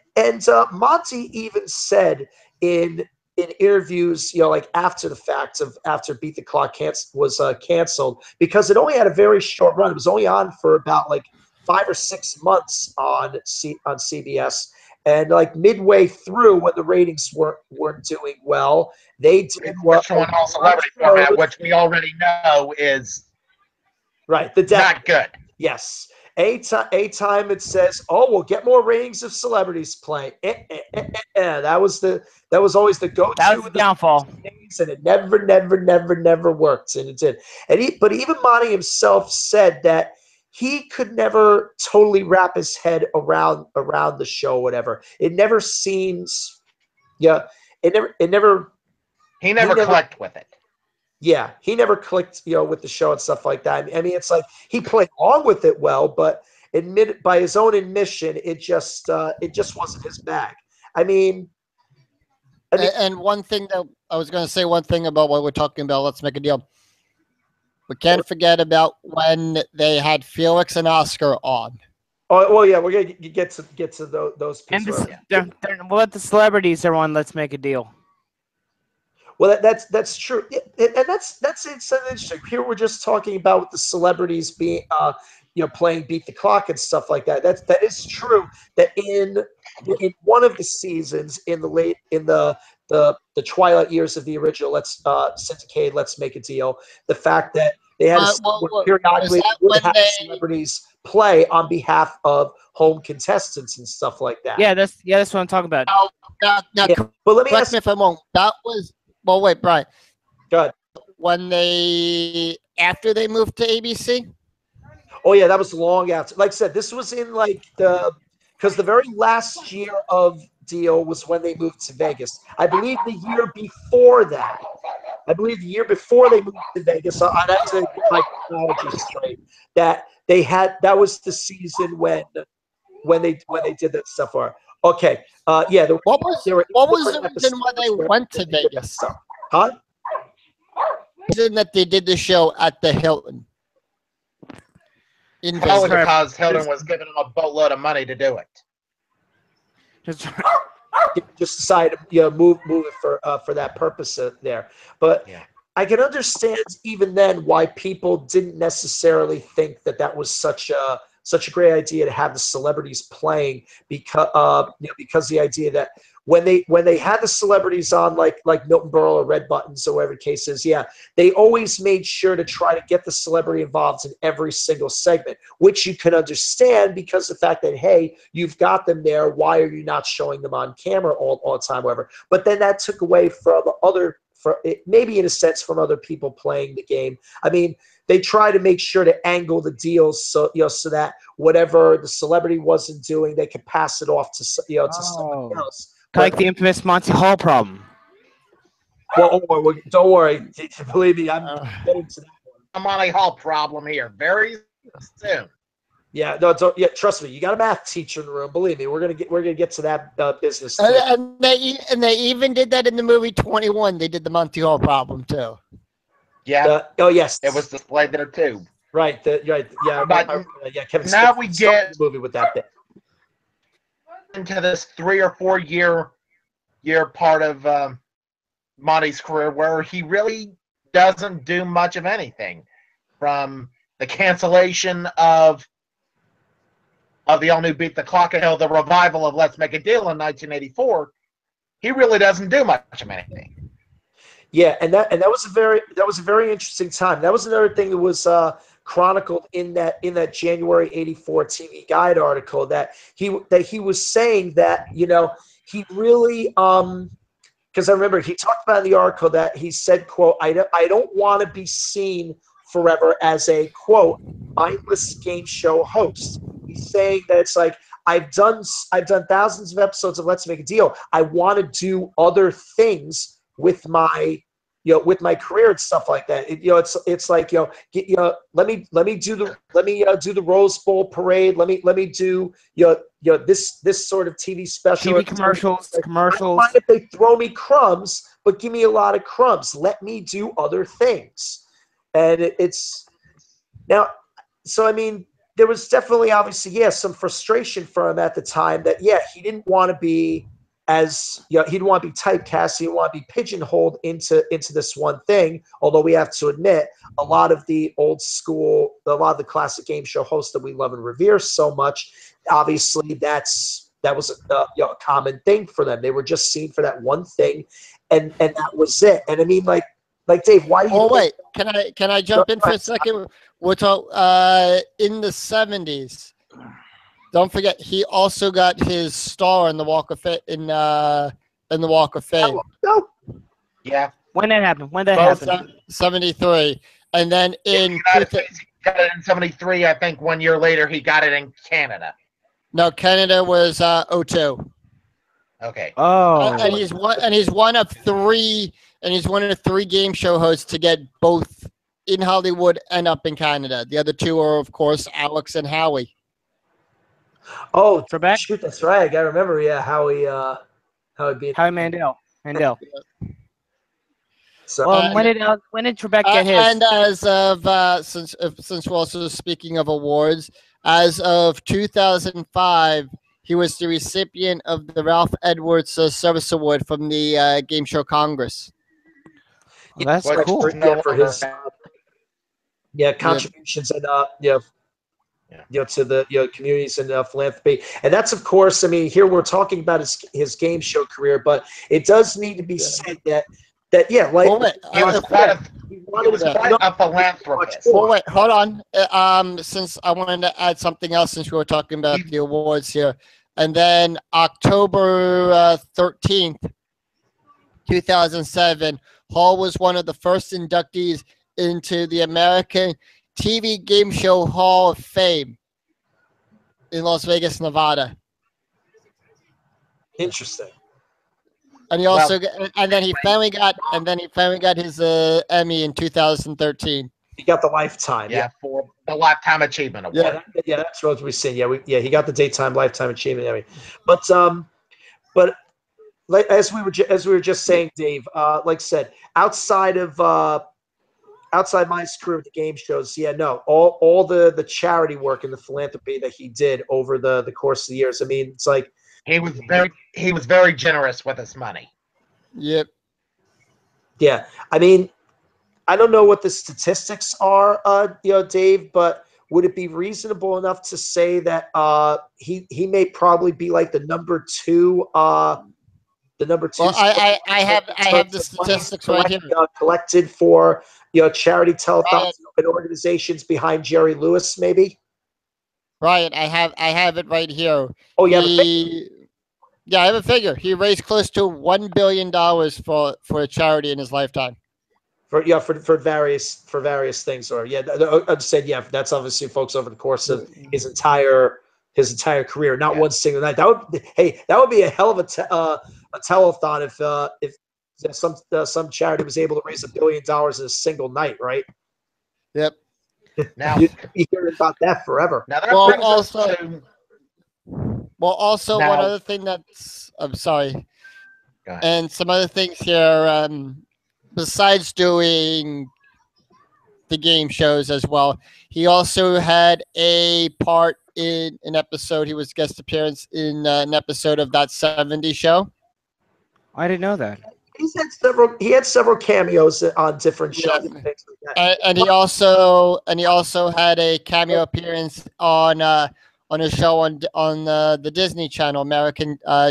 Monty even said in interviews, like after the fact of after Beat the Clock was canceled, because it only had a very short run. It was only on for about like 5 or 6 months on CBS. And like midway through, when the ratings weren't doing well, they did celebrity format, which we already know is right. Not good. Yes. A time it says, "Oh, we'll get more ratings if celebrities play." That was always the go-to. That was the downfall. And it never worked, and it did. But even Monty himself said that he could never totally wrap his head around the show, or whatever. It never seems, yeah, it never. He never clicked with it. Yeah, he never clicked, with the show and stuff like that. I mean, it's like he played along with it well, but admitted by his own admission, it just wasn't his bag. I mean, and one thing that I was going to say, one thing about what we're talking about, let's make a deal. We can't forget about when they had Felix and Oscar on. Oh well, yeah, we're gonna get to those pieces. And we'll let the celebrities are on. Let's make a deal. Well, that's true, and that's interesting. Here we're just talking about the celebrities being, playing Beat the Clock and stuff like that. That is true. That in one of the seasons, in the twilight years of the original syndicated Let's Make a Deal, the fact that they had periodically would have celebrities play on behalf of home contestants and stuff like that. Yeah, that's what I'm talking about. Now, yeah. But let me correct me if I'm wrong. That was. Well, wait, Brian. Go ahead. After they moved to ABC? Oh, yeah, that was long after. Like I said, this was in because the very last year of Deal was when they moved to Vegas. I believe the year before that. I believe the year before they moved to Vegas, I have to get my chronology straight, that was the season when they did that stuff for. Okay. Yeah. What was the reason why they went to Vegas? Huh? The reason that they did the show at the Hilton. Probably because Hilton was giving them a boatload of money to do it. Just decided, move it for that purpose there. But yeah. I can understand even then why people didn't necessarily think that was such a great idea to have the celebrities playing, because the idea that when they had the celebrities on, like Milton Berle or Red Buttons or whatever the case is, yeah, they always made sure to try to get the celebrity involved in every single segment, which you can understand because the fact that, hey, you've got them there, why are you not showing them on camera all the time, whatever. But then that took away from maybe in a sense from other people playing the game. I mean, they try to make sure to angle the deals so that whatever the celebrity wasn't doing, they could pass it off to somebody else. Like the infamous Monty Hall problem. Well, don't worry. Believe me, I'm getting to that one. A Monty Hall problem here very soon. Yeah, no, trust me. You got a math teacher in the room. Believe me, we're gonna get to that business. And they even did that in the movie 21. They did the Monty Hall problem too. Yeah. Oh yes, it was displayed there too. Right. Yeah. But yeah. Kevin now Smith we get the movie with that bit into this 3 or 4 year part of Monty's career where he really doesn't do much of anything, from the cancellation of the all-new Beat the Clock until the revival of Let's Make a Deal in 1984. He really doesn't do much of anything. Yeah, and that was a very interesting time. That was another thing that was chronicled in that January '84 TV Guide article, that he was saying that he really because I remember he talked about in the article that he said, quote, I don't want to be seen forever as a, quote, mindless game show host. He's saying that it's like, I've done thousands of episodes of Let's Make a Deal. I want to do other things with my career and stuff like that. It's like, let me do the Rose Bowl parade. Let me do this sort of TV special. TV commercials. I don't mind if they throw me crumbs, but give me a lot of crumbs. Let me do other things. And it's now. So I mean, there was definitely, obviously, some frustration for him at the time that he didn't want to be he didn't want to be typecast. He didn't want to be pigeonholed into this one thing. Although we have to admit, a lot of the classic game show hosts that we love and revere so much, obviously that was a common thing for them. They were just seen for that one thing, and that was it. And I mean, like Dave, why do you? Oh wait, can I jump in for a second? We'll talk in the 70s. Don't forget, he also got his star in the Walk of Fame. In the Walk of Fame. No. Yeah. When that happened? 73, and then in got it in 73. I think 1 year later he got it in Canada. No, Canada was 02. Okay. Oh. And he's one of three game show hosts to get both in Hollywood and up in Canada. The other two are, of course, Alex and Howie. Oh, Trebek? shoot, that's right. I gotta remember. Yeah, Howie being. Howie Mandel. So, Well, when did Trebek get his? And as of since we're also speaking of awards, as of 2005, he was the recipient of the Ralph Edwards Service Award from the Game Show Congress. Well, that's What- cool. for his contributions and to the communities and philanthropy. And that's, of course, I mean, here we're talking about his game show career, but it does need to be said that like He was quite a philanthropist. Well, wait, hold on. Since I wanted to add something else, since we were talking about the awards here, and then October 13th, 2007, Hall was one of the first inductees into the American TV Game Show Hall of Fame in Las Vegas, Nevada. interesting. And he also and then he finally got his Emmy in 2013. He got the Lifetime. Yeah, for the Lifetime Achievement Award. Yeah, that's what we're saying. He got the Daytime Lifetime Achievement Emmy. But like as we were just saying, Dave, like I said, outside my career with the game shows, all the charity work and the philanthropy that he did over the course of the years. I mean, it's like He was very generous with his money. Yep. Yeah, I mean, I don't know what the statistics are, Dave, but would it be reasonable enough to say that he may probably be like the number two? Well, I have the statistics right here. Collected for charity telethons and organizations behind Jerry Lewis, maybe. Right, I have it right here. Oh, yeah. I have a figure. He raised close to $1 billion for a charity in his lifetime. For various things, or I'd say that's obviously, folks, over the course of his entire career, not one single night. That would be a hell of a telethon if some charity was able to raise $1 billion in a single night, right? Yep. Now you hear about that forever. Now that brings us to. Well, also Now, one other thing I'm sorry, go ahead. and some other things here. Besides doing the game shows as well, he also had a part in an episode. He was guest appearance in an episode of That 70s Show. I didn't know that. He had several cameos on different shows and things like that. And he also had a cameo appearance on a show on the Disney Channel,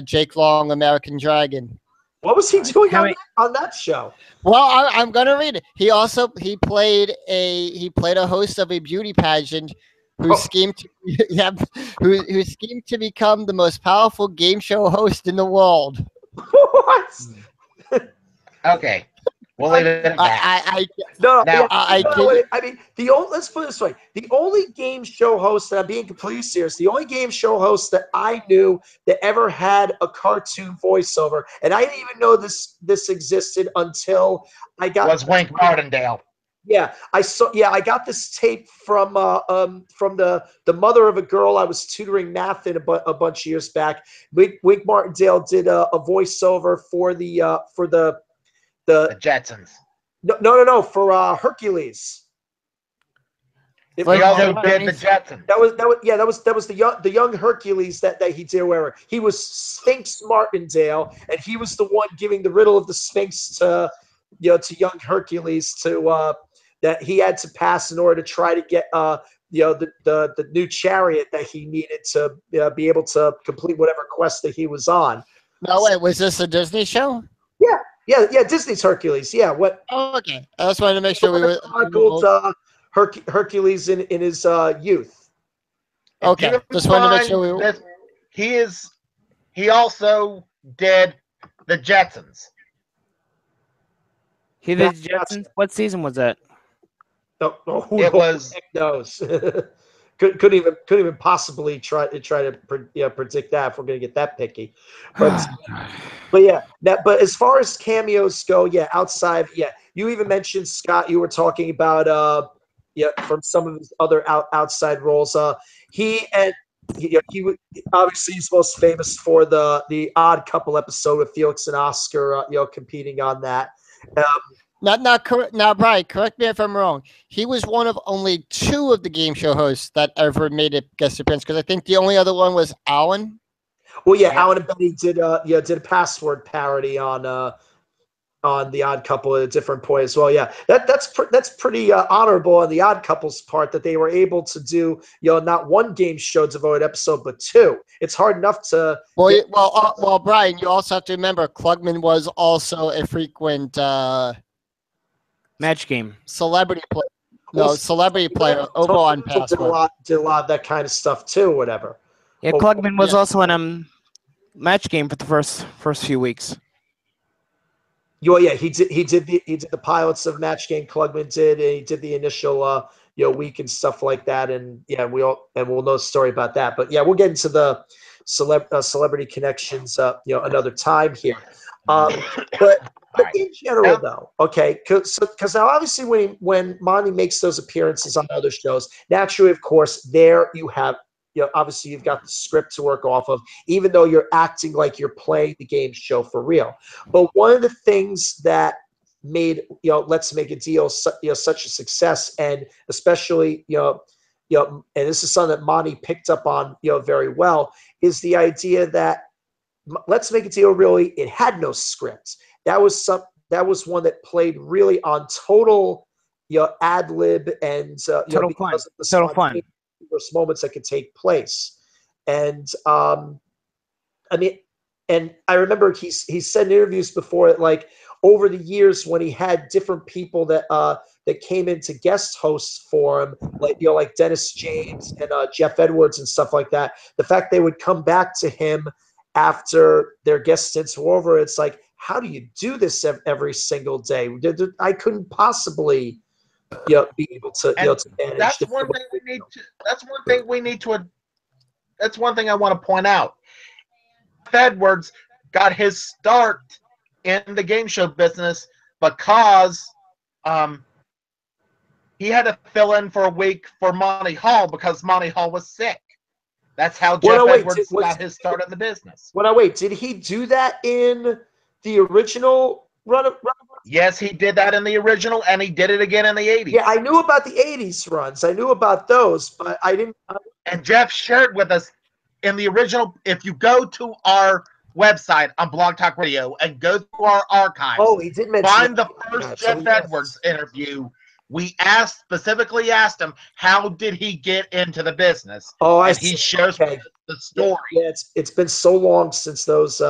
Jake Long, American Dragon. What was he doing on that show? Well, I'm gonna read it. He played a host of a beauty pageant who schemed to become the most powerful game show host in the world. What? Okay, we'll leave it at that. Let's put it this way: the only game show host, and I'm being completely serious, the only game show host that I knew that ever had a cartoon voiceover, and I didn't even know this existed until I was Wink Martindale. Yeah, I got this tape from the mother of a girl I was tutoring math in a bunch of years back. Wink Martindale did a voiceover for the Jetsons. No, for Hercules. He also did the Jetsons. That was the young Hercules that he did. Where he was Sphinx Martindale, and he was the one giving the riddle of the Sphinx to young Hercules that he had to pass in order to try to get the new chariot that he needed to be able to complete whatever quest that he was on. No, wait, was this a Disney show? Yeah, Disney's Hercules. Yeah, what? Oh, okay. I just wanted to make sure we were chronicled Hercules in his youth. Okay, just wanted to make sure we were. He also did the Jetsons. He did Jetsons. What season was that? Who It the was heck knows? couldn't even possibly try to predict that if we're going to get that picky. But yeah, but as far as cameos go, yeah, outside, yeah, you even mentioned Scott. You were talking about from some of his other outside roles. He obviously he's most famous for the Odd Couple episode with Felix and Oscar, competing on that. Now, Brian, correct me if I'm wrong. He was one of only 2 of the game show hosts that ever made a guest appearance, because I think the only other one was Alan. Well, yeah, Alan and Betty did a password parody on the Odd Couple at a different point as well. Yeah, that's pretty honorable on the Odd Couple's part that they were able to do not one game show devoted episode but 2. It's hard enough to. Well, Brian, you also have to remember Klugman was also a frequent match game celebrity player. No, celebrity player over on Password. Did a lot of that kind of stuff too. Whatever. Yeah, Klugman was also in match game for the first few weeks. Yeah, he did the pilots of Match Game. Klugman did, and he did the initial week and stuff like that. And yeah, we'll know the story about that. But yeah, we'll get into the celebrity connections another time here. But in general, though, okay, because now obviously when Monty makes those appearances on other shows, naturally, of course, there you have. Obviously you've got the script to work off of, even though you're acting like you're playing the game show for real. But one of the things that made Let's Make a Deal such a success, and especially and this is something that Monty picked up on very well, is the idea that Let's Make a Deal really, it had no script. That was one that played really on total ad lib and total fun. Moments that could take place. And I mean, and I remember he said in interviews before that, like, over the years when he had different people that came in to guest hosts for him, like Dennis James and Jeff Edwards and stuff like that, the fact they would come back to him after their guest stints were over, it's like, how do you do this every single day? I couldn't possibly be able to manage. That's one thing That's one thing I want to point out. Edwards got his start in the game show business because he had to fill in for a week for Monty Hall because Monty Hall was sick. That's how Jeff Edwards got his start in the business. Did he do that in the original run? Yes, he did that in the original, and he did it again in the 80s. Yeah, I knew about the 80s runs. I knew about those, but I didn't. And Jeff shared with us in the original, if you go to our website on Blog Talk Radio and go through our archives, he did mention find the first Jeff Edwards interview. We specifically asked him, how did he get into the business? He shares the story. Yeah, it's been so long since those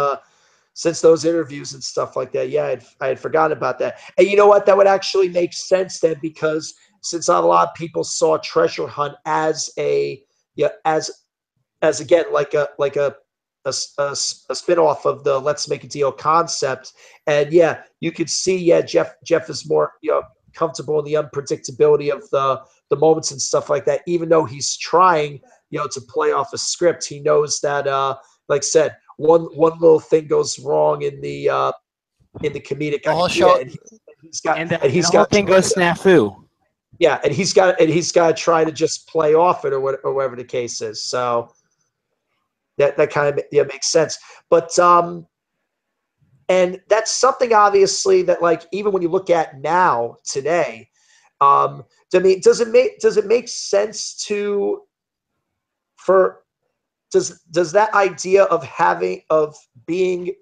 interviews and stuff like that. Yeah, I had forgotten about that. And you know what? That would actually make sense then, because since a lot of people saw Treasure Hunt as again like a spin-off of the Let's Make a Deal concept. And yeah, you could see Jeff is more comfortable in the unpredictability of the moments and stuff like that. Even though he's trying to play off a script, he knows that like I said, one little thing goes wrong in the comedic idea, and the whole thing goes snafu. Yeah, and he's got to try to just play off it or whatever the case is. So that kind of makes sense. But and that's something obviously that, like, even when you look at now today, does it make sense does that idea of being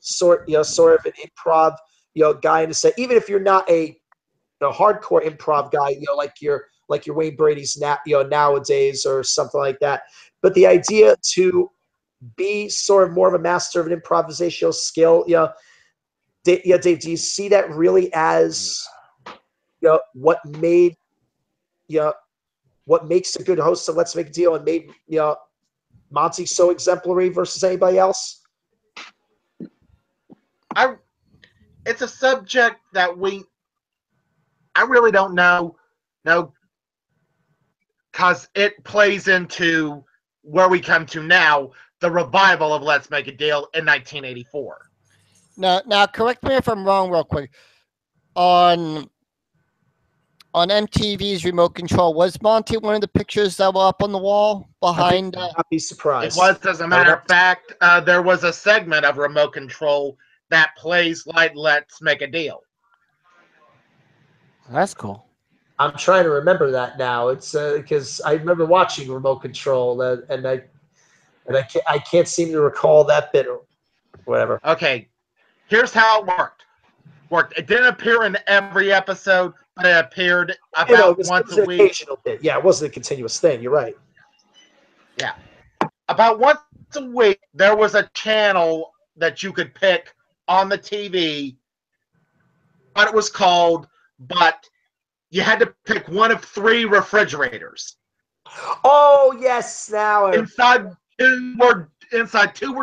sort of an improv guy in a set, even if you're not a hardcore improv guy, like your Wayne Brady's nowadays or something like that, but the idea to be sort of more of a master of an improvisational skill, Dave, do you see that really as what makes a good host of Let's Make a Deal and made Monty so exemplary versus anybody else? It's a subject that I really don't know No, because it plays into where we come to now, the revival of Let's Make a Deal in 1984. Now, correct me if I'm wrong, real quick. On MTV's remote control, was Monty one of the pictures that were up on the wall behind? I'd be surprised. It was, as a matter of fact, there was a segment of remote control that plays like Let's Make a Deal. That's cool. I'm trying to remember that now. It's because I remember watching remote control, and I can't seem to recall that bit or whatever. Okay, here's how it worked. It didn't appear in every episode, but it appeared about once a week. Occasional bit. Yeah, it wasn't a continuous thing. You're right. Yeah. About once a week, there was a channel that you could pick on the TV, what it was called, but you had to pick one of 3 refrigerators. Oh, yes, now. Inside 2 were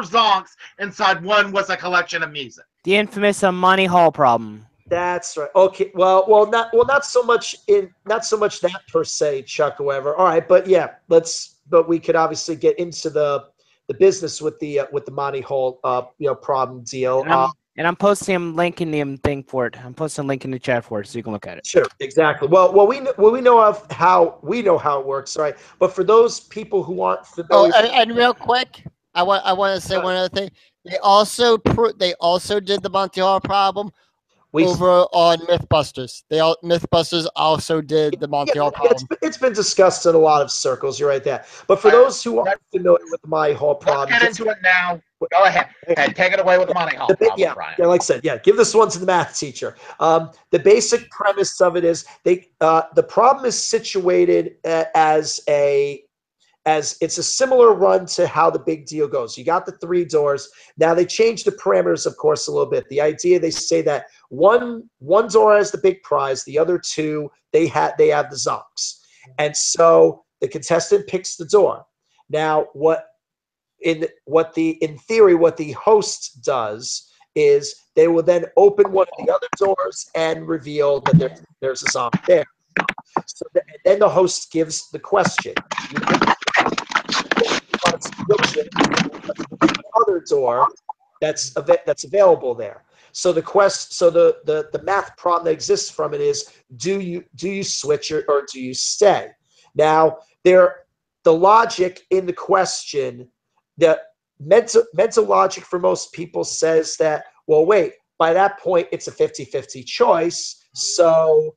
zonks, inside 1 was a collection of music. The infamous Monty Hall problem. That's right. Okay. Well, not so much that per se, Chuck. However, all right, but yeah, but we could obviously get into the business with the Monty Hall problem deal. And I'm posting a link in the thing for it. I'm posting a link in the chat for it, so you can look at it. Sure, exactly. Well, we know how it works, right? But for those people who aren't familiar, and real quick, I want to say one other thing. They also did the Monty Hall problem over on MythBusters. MythBusters also did the Monty Hall problem. It's been discussed in a lot of circles. You're right there. But for those who aren't familiar with the Monty Hall problem, let's get into it now. Go ahead. Take it away with the Monty Hall problem, Brian. Yeah, like I said, give this one to the math teacher. The basic premise of it is the problem is situated as it's a similar run to how the big deal goes. You got the 3 doors. Now they changed the parameters, of course, a little bit. The idea, they say that one door has the big prize, the other 2 they have the zonks, and so the contestant picks the door. Now, in theory, what the host does is they will then open one of the other doors and reveal that there's a zonk there. So then the host gives the question. Other door that's available there. So the math problem that exists from it is, do you switch or do you stay? Now the logic in the question, the mental logic for most people says that, well, wait, by that point it's a 50-50 choice. So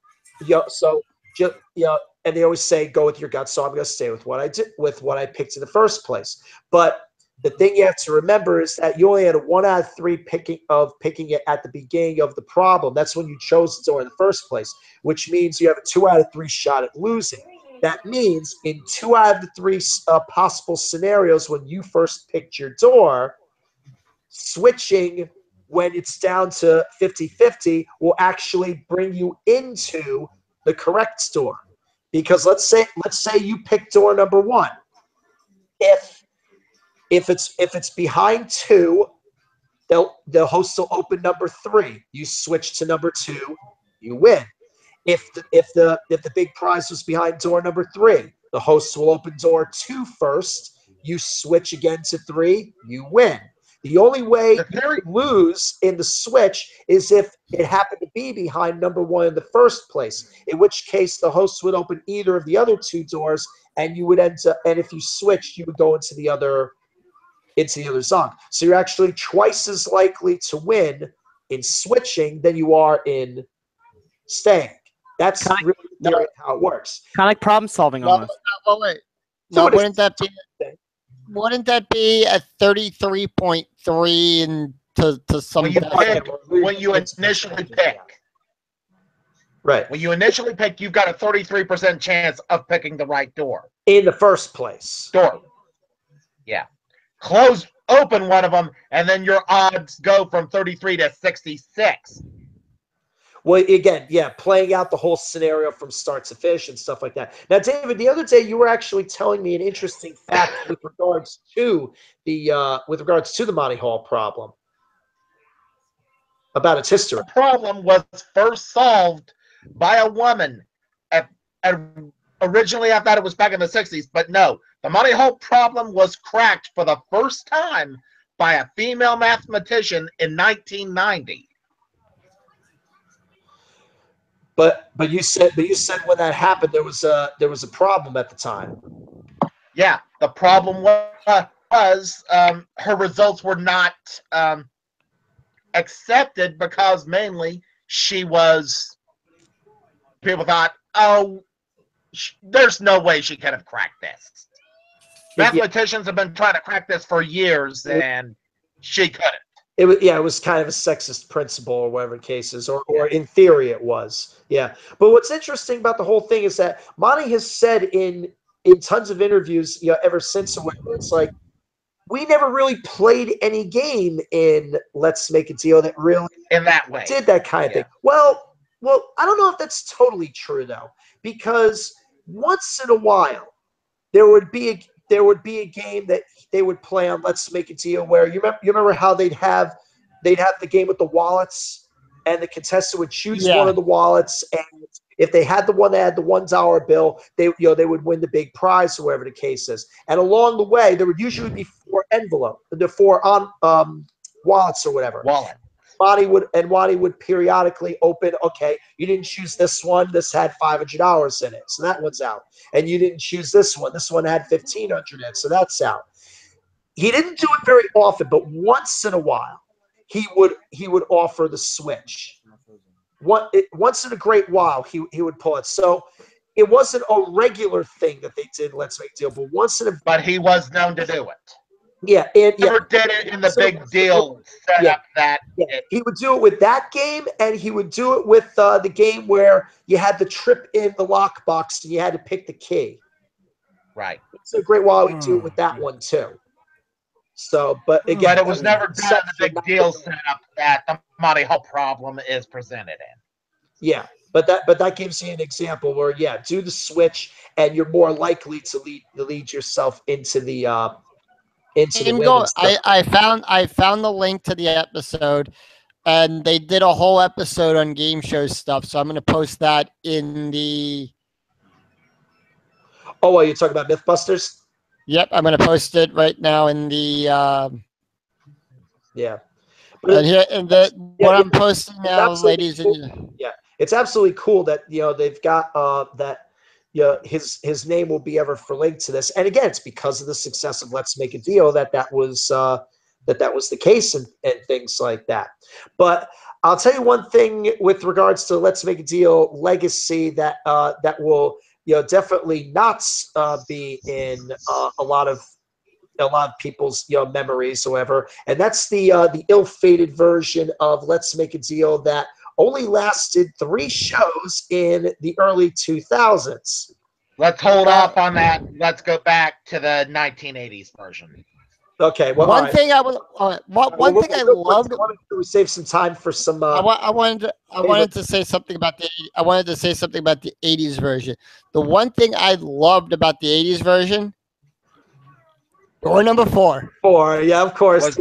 and they always say, go with your gut. So I'm going to stay with what I did, with what I picked in the first place. But the thing you have to remember is that you only had a 1 out of 3 picking it at the beginning of the problem. That's when you chose the door in the first place, which means you have a 2 out of 3 shot at losing. That means in 2 out of the 3 possible scenarios, when you first picked your door, switching when it's down to 50-50 will actually bring you into the correct door. Because let's say you pick door number 1. If it's behind 2, the host will open number 3. You switch to number 2, you win. If the big prize was behind door number 3, the host will open door 2 first. You switch again to 3, you win. The only way you lose in the switch is if it happened to be behind number 1 in the first place, in which case the host would open either of the other 2 doors, and you would enter. And if you switched, you would go into the other zone. So you're actually twice as likely to win in switching than you are in staying. That's really how it works. Kind of like problem solving almost. Wait. No, wouldn't that be a 33.3 and to some when you initially pick? Right. When you initially pick, you've got a 33% chance of picking the right door. In the first place. Door. Yeah. Open one of them, and then your odds go from 33 to 66. Well, again, playing out the whole scenario from start to finish and stuff like that. Now, David, the other day you were actually telling me an interesting fact with regards to the Monty Hall problem about its history. The problem was first solved by a woman at originally I thought it was back in the 60s, but no. The Monty Hall problem was cracked for the first time by a female mathematician in 1990. But you said when that happened there was a problem at the time. Yeah, the problem was her results were not accepted because mainly people thought, oh, there's no way she could have cracked this. Mathematicians have been trying to crack this for years, and she couldn't. It was kind of a sexist principle, or whatever the case is, or in theory it was. Yeah. But what's interesting about the whole thing is that Monty has said in tons of interviews, ever since, it's like, we never really played any game in Let's Make a Deal that really in that way did that kind of thing. Well, I don't know if that's totally true though, because once in a while there would be a game that they would play on Let's Make a Deal where you remember how they'd have the game with the wallets, and the contestant would choose one of the wallets, and if they had the one that had the $1 bill, they would win the big prize, or whatever the case is. And along the way, there would usually be 4 wallets or whatever. Monty would periodically open. Okay, you didn't choose this one. This had $500 in it, so that one's out. And you didn't choose this one. This one had $1,500 in it, so that's out. He didn't do it very often, but once in a while, he would offer the switch. Once in a great while, he would pull it. So it wasn't a regular thing that they did. Let's Make a Deal, but once in a. But he was known to do it. Yeah, never did it in the big deal setup that. Yeah. He would do it with that game, and he would do it with the game where you had the trip in the lockbox and you had to pick the key. Right. So a great while he'd do it with that one too. So, but again, it was never done in the big deal setup that the Monty Hall problem is presented in. Yeah, but that gives you an example where do the switch, and you're more likely to lead yourself into the win. I found the link to the episode, and they did a whole episode on game show stuff. So I'm going to post that in the. Oh, well, you're talking about MythBusters? Yep, I'm going to post it right now in the. Yeah. What I'm posting now, ladies and. Yeah, it's absolutely cool that they've got that. His name will be ever linked to this, and again, it's because of the success of Let's Make a Deal that was the case, and things like that. But I'll tell you one thing with regards to Let's Make a Deal legacy that will definitely not be in a lot of people's memories or whatever, and that's the ill-fated version of Let's Make a Deal that only lasted 3 shows in the early 2000s. Let's hold off on that. Let's go back to the 1980s version. Okay. Well, one thing I loved. We save some time for some. I wanted to say something about the 80s version. The one thing I loved about the 80s version. Door number 4. 4, yeah, of course.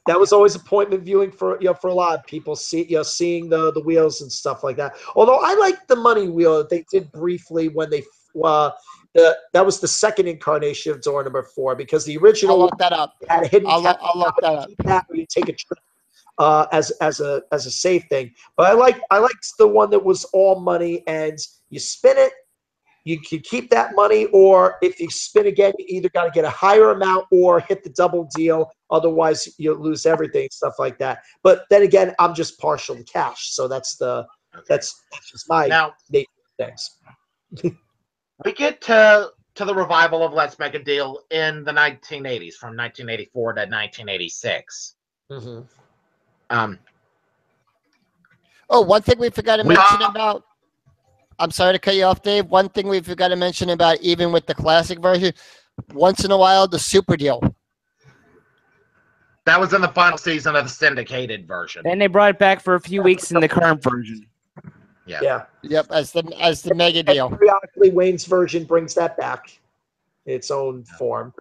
That was always appointment viewing for for a lot of people. Seeing the wheels and stuff like that. Although I liked the money wheel that they did briefly when they that was the second incarnation of door number 4, because the original. I'll look that up. Had a hidden. I'll look that up. Where you take a trip as a safe thing. But I liked the one that was all money, and you spin it. You can keep that money, or if you spin again, you either got to get a higher amount or hit the double deal. Otherwise, you'll lose everything, stuff like that. But then again, I'm just partial to cash, so that's just my things. We get to the revival of Let's Make a Deal in the 1980s, from 1984 to 1986. Mm-hmm. One thing we forgot to mention about. I'm sorry to cut you off, Dave. One thing we forgot to mention about, even with the classic version, once in a while, the super deal. That was in the final season of the syndicated version. And they brought it back for a few weeks in the current version. Yeah. Yep, as the mega deal. And periodically, Wayne's version brings that back in its own form.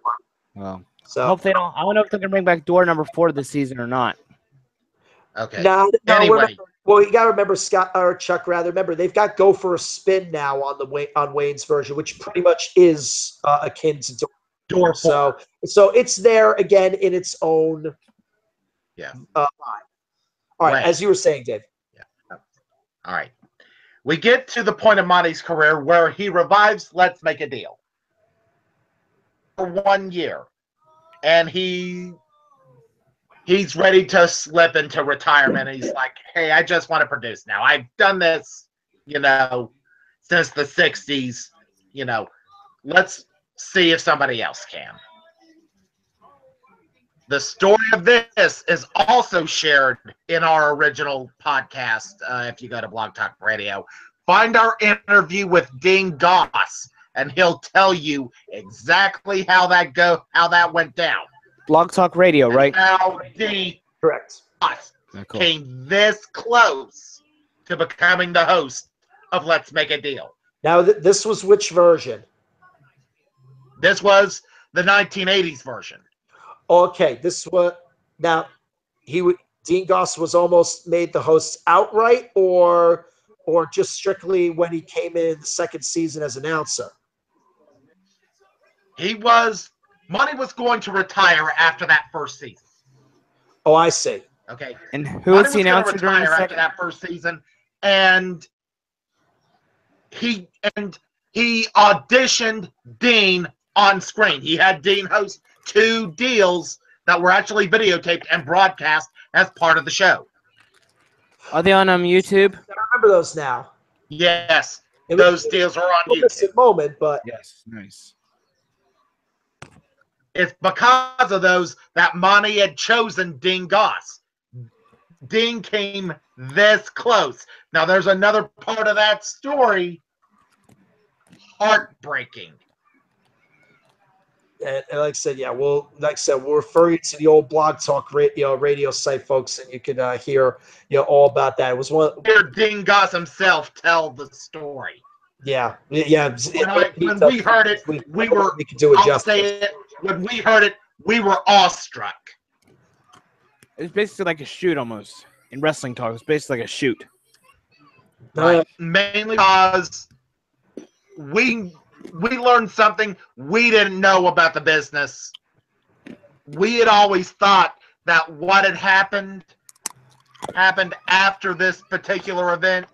Well, so I hope they don't. I don't know if they're gonna bring back door number 4 this season or not. Okay. No, anyway, Well, you got to remember Chuck. Rather, remember they've got "Go for a Spin" now on Wayne's version, which pretty much is akin to Door so it's there again in its own. Yeah. All right, Right. as you were saying, Dave. Yeah. All right. We get to the point of Monty's career where he revives Let's Make a Deal for 1 year, and he's ready to slip into retirement. And he's like, "Hey, I just want to produce now. I've done this, since the '60s. Let's see if somebody else can." The story of this is also shared in our original podcast. If you go to Blog Talk Radio, find our interview with Dean Goss, and he'll tell you exactly how that went down. Blog Talk Radio, And right? how Dean Correct. Goss Cool. came this close to becoming the host of Let's Make a Deal. Now, this was which version? This was the 1980s version. Okay, this was now Dean Goss was almost made the host outright, or just strictly when he came in the second season as announcer. Monty was going to retire after that first season. Oh, I see. Okay. And who Monty was the announcer during the retire after second? that first season, and he auditioned Dean on screen. He had Dean host 2 deals that were actually videotaped and broadcast as part of the show. Are they on YouTube? I remember those now. Yes, those deals are on YouTube. Moment, but Yes. Nice. It's because of those that Monty had chosen Dean Goss. Dean came this close. Now, there's another part of that story. Heartbreaking. and like I said, we'll refer you to the old Blog Talk radio site, folks, and you can hear all about that. It was one. Hear Dean Goss himself tell the story. Yeah. When we heard it, we could do it. I'll say it. When we heard it, we were awestruck. It's basically like a shoot almost. In wrestling talk, it's basically like a shoot. Right. Mainly because we learned something we didn't know about the business. We had always thought that what had happened after this particular event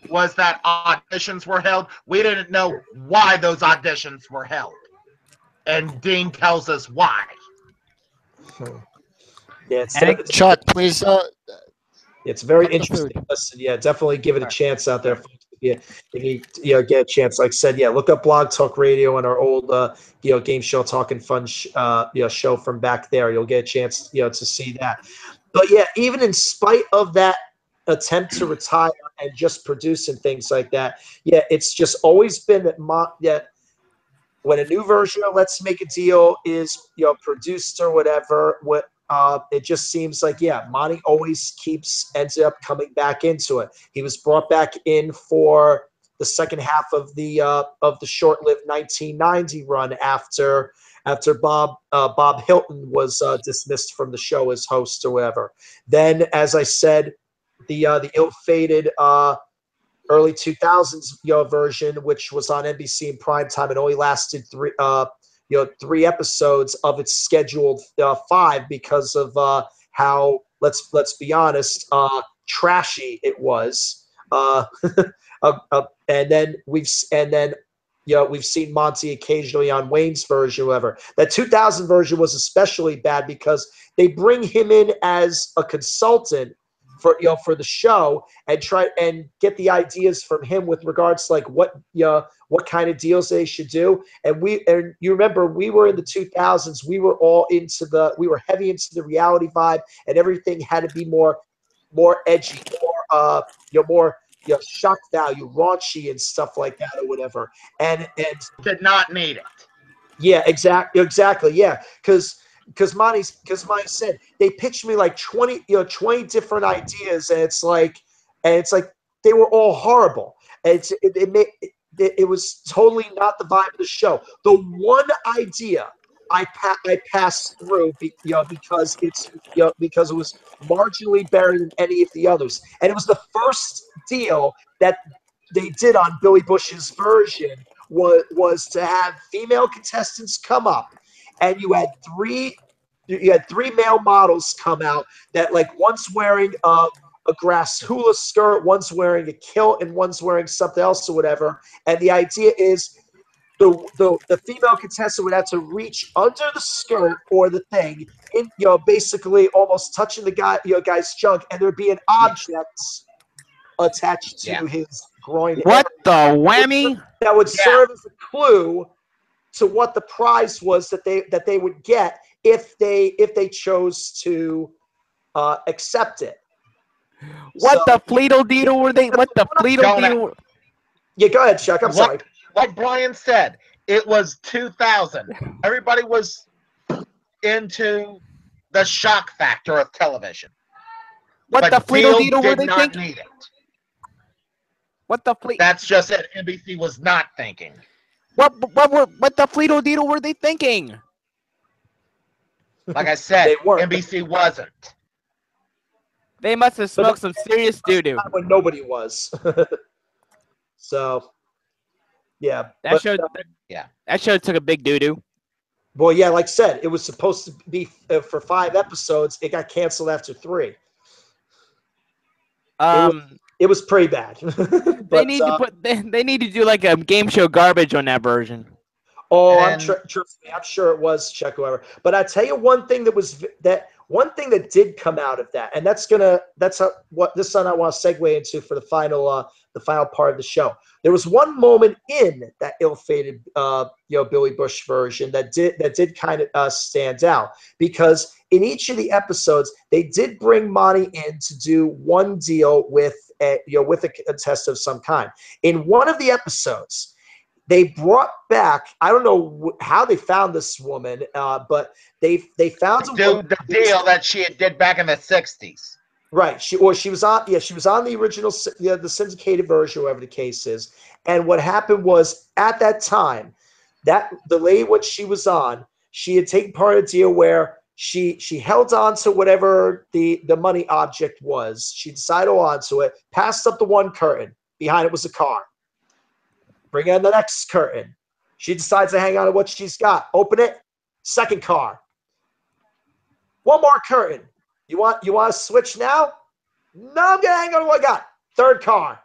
was that auditions were held. We didn't know why those auditions were held. And Dean tells us why. Yeah, Chuck, please. It's very Cut the interesting. food. Listen, definitely give it a chance out there. If you get a chance, like I said, look up Blog Talk Radio and our old game show Talking Fun show from back there. You'll get a chance to see that. But even in spite of that attempt to retire and just produce and things like that, it's just always been that when a new version of Let's Make a Deal is produced or whatever, it just seems like Monty always ends up coming back into it. He was brought back in for the second half of the short-lived 1990 run after Bob Hilton was dismissed from the show as host or whatever. Then, as I said, the ill-fated early 2000s version, which was on NBC in primetime and only lasted 3 episodes of its scheduled 5 because of how let's be honest, trashy it was. And then we've seen Monty occasionally on Wayne's version, whatever. That 2000 version was especially bad because they bring him in as a consultant for the show and try and get the ideas from him with regards to like what kind of deals they should do. And you remember we were in the 2000s, we were heavy into the reality vibe, and everything had to be more edgy, more shock value, raunchy and stuff like that or whatever. And did not need it. Yeah, exactly. Yeah, because Monty said they pitched me like 20 different ideas, and it's like they were all horrible. And it was totally not the vibe of the show. The one idea I passed through, because it's because it was marginally better than any of the others, and it was the first deal that they did on Billy Bush's version was to have female contestants come up, and you had three male models come out that, like, one's wearing a grass hula skirt, one's wearing a kilt, and one's wearing something else or whatever, and the idea is the female contestant would have to reach under the skirt or the thing, basically almost touching the guy's junk, and there'd be an object attached to his groin. What the whammy? That would serve as a clue to what the prize was that they would get if they chose to accept it. What the Fleetle Deedle were they? What the Fleetle Deedle? Yeah, go ahead, Chuck. I'm sorry. Like Brian said, it was 2000. Everybody was into the shock factor of television. What the Fleetle Deedle were did they not thinking? need it. What the Fleet? That's just it. NBC was not thinking. What the Fleetle Deedle were they thinking? Like I said, NBC wasn't. They must have smoked some serious doo-doo. When nobody was. So, yeah. That show took a big doo-doo. Well, yeah, like I said, it was supposed to be for 5 episodes. It got canceled after 3. It was pretty bad. They need to do like a game show garbage on that version. Oh, trust me, I'm sure it was, Chuck, whoever. But I tell you one thing that did come out of that, and that's what this one I want to segue into for the final part of the show. There was one moment in that ill-fated Billy Bush version that did kind of stand out, because in each of the episodes they did bring Monty in to do one deal with a contestant of some kind. In one of the episodes, they brought back, I don't know how they found this woman, but they found the deal that she did back in the 60s. Right. She was on the original, the syndicated version, whatever the case is. And what happened was, at that time, that the lady, what she was on, she had taken part of a deal where she held on to whatever the money object was. She decided to hold on to it, passed up the one curtain. Behind it was a car. Bring in the next curtain. She decides to hang on to what she's got. Open it. Second car. One more curtain. You want to switch now? No, I'm gonna hang on to what I got. Third car.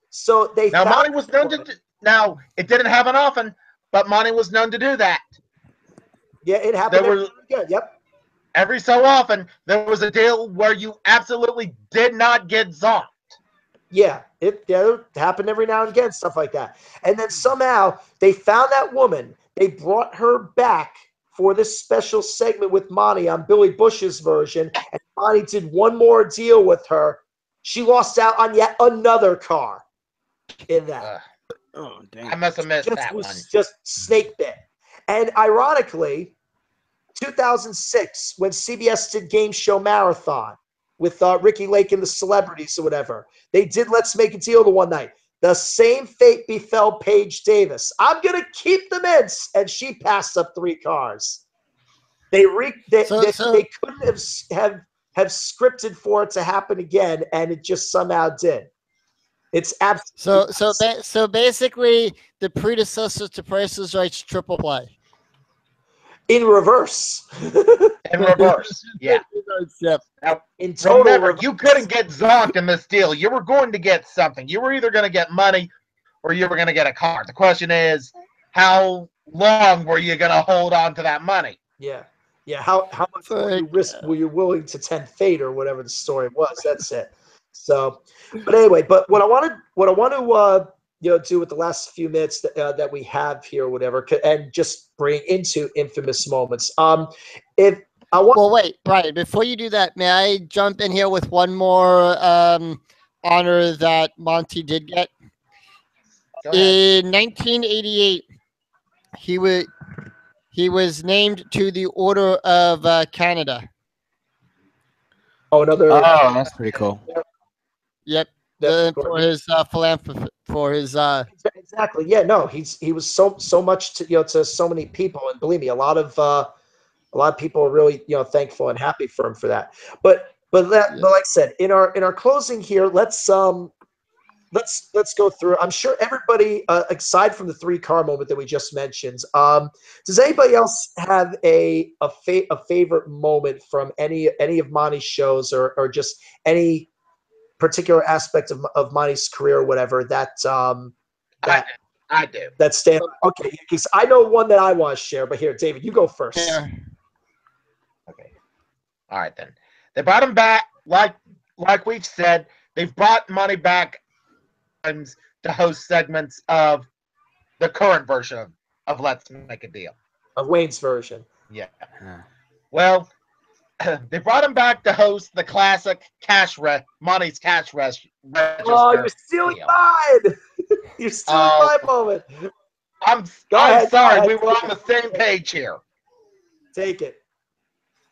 So they now Monty was known to. Now it didn't happen often, but Monty was known to do that. Yeah, it happened. Yep. Every so often, there was a deal where you absolutely did not get zonked. Yeah, it happened every now and again, stuff like that. And then somehow they found that woman. They brought her back for this special segment with Monty on Billy Bush's version, and Monty did one more deal with her. She lost out on yet another car in that. Oh, damn. I must have missed that one. Just snake bit. And ironically, 2006, when CBS did Game Show Marathon with Ricky Lake and the Celebrities or whatever, they did Let's Make a Deal the one night. The same fate befell Paige Davis. I'm going to keep the mints. And she passed up 3 cars. They couldn't have scripted for it to happen again, and it just somehow did. It's absolutely so basically the predecessor to Price is Right's Triple Play. In reverse. In reverse, yeah. Now, in total, remember, you couldn't get zonked in this deal. You were going to get something. You were either going to get money or you were going to get a car. The question is, how long were you going to hold on to that money? Yeah. Yeah, how much were you willing to tempt fate, or whatever the story was? That's it. So, but anyway, what I want to do with the last few minutes that we have here, or whatever, and just bring into infamous moments. Wait, Brian, before you do that, may I jump in here with one more honor that Monty did get? In 1988, he was named to the Order of Canada. Oh, that's pretty cool. Yep. For his philanthropy, for his. Is Exactly. Yeah. No, he was so much to so many people, and believe me, a lot of people are really thankful and happy for him for that. But like I said, in our closing here, let's go through. I'm sure everybody, aside from the 3-car moment that we just mentioned, does anybody else have a favorite moment from any of Monty's shows, or just any particular aspect of Monty's career, or whatever I do. that stand? Okay, because I know one that I want to share. But here, David, you go first. Yeah. Okay. All right then. They brought him back, like we've said. They've brought Monty back to host segments of the current version of Let's Make a Deal. Of Wayne's version. Yeah. Well, they brought him back to host the classic Monty's cash register. Oh, you're stealing mine! You're stealing my moment. I'm ahead, sorry. We were on the same page here. Take it.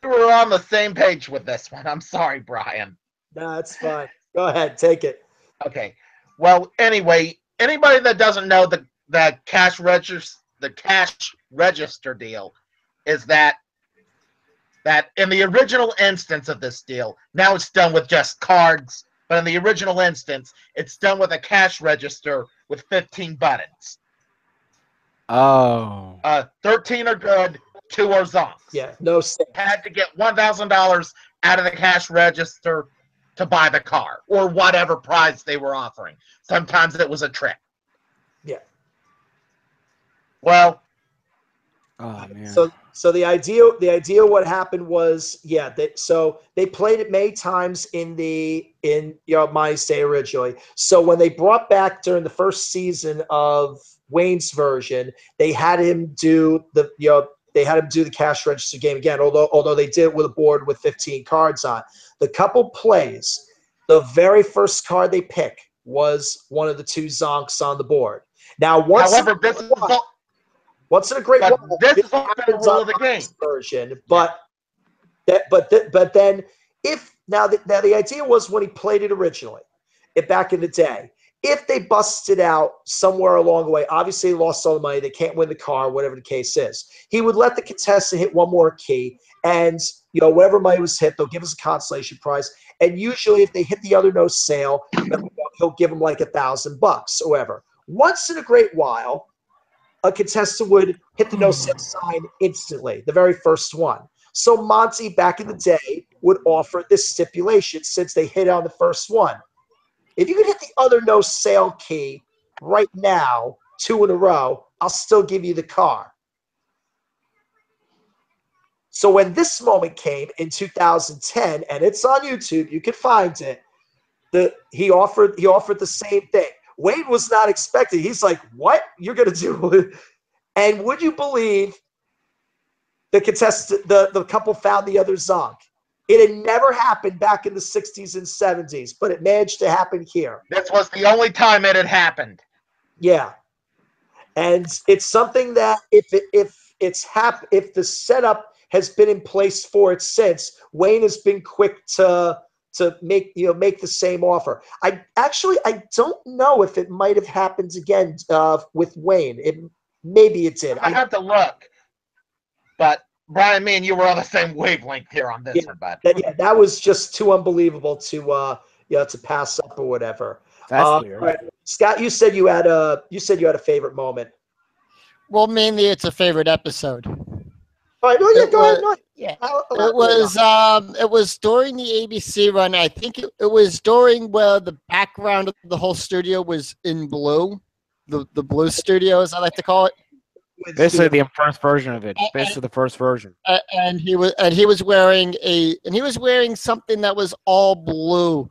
We were on the same page with this one. I'm sorry, Brian. No, it's fine. Go ahead. Take it. Okay. Well, anyway, anybody that doesn't know the cash register deal is that in the original instance of this deal, now it's done with just cards, but in the original instance, it's done with a cash register with 15 buttons. Oh. 13 are good, 2 are zonks. Yeah, no sense. Had to get $1,000 out of the cash register to buy the car or whatever prize they were offering. Sometimes it was a trick. Yeah. Well. Oh man. So the idea what happened was, so they played it many times in Monty's day originally. So when they brought back during the first season of Wayne's version, they had him do the cash register game again, although they did it with a board with 15 cards on. The couple plays, the very first card they pick was one of the 2 zonks on the board. Now, once in a great while, this is all the rule of the game version. But then the idea was when he played it originally, back in the day, if they busted out somewhere along the way, obviously they lost all the money, they can't win the car, whatever the case is, he would let the contestant hit one more key, and whatever money was hit, they'll give us a consolation prize. And usually, if they hit the other no sale, he'll give them like $1,000 or whatever. Once in a great while, a contestant would hit the no sale sign instantly, the very first one. So Monty, back in the day, would offer this stipulation since they hit on the first one. If you could hit the other no sale key right now, 2 in a row, I'll still give you the car. So when this moment came in 2010, and it's on YouTube, you can find it, he offered the same thing. Wade was not expecting. He's like, "What? You're going to do?" And would you believe the couple found the other zonk? It had never happened back in the 60s and 70s, but it managed to happen here. This was the only time it had happened. Yeah. And it's something that if the setup has been in place for it since, Wayne has been quick to make the same offer. I don't know if it might have happened again with Wayne. Maybe it did. I have to look. But Brian, me and you were on the same wavelength here on this one, bud. That was just too unbelievable to pass up or whatever. That's weird. Right. Scott, you said you had a favorite moment. Well, mainly it's a favorite episode. All right, go ahead. No, yeah, it was during the ABC run. I think it was during where the background of the whole studio was in blue, the blue studio, as I like to call it. Basically, the first version of it. Basically, the first version. And he was wearing something that was all blue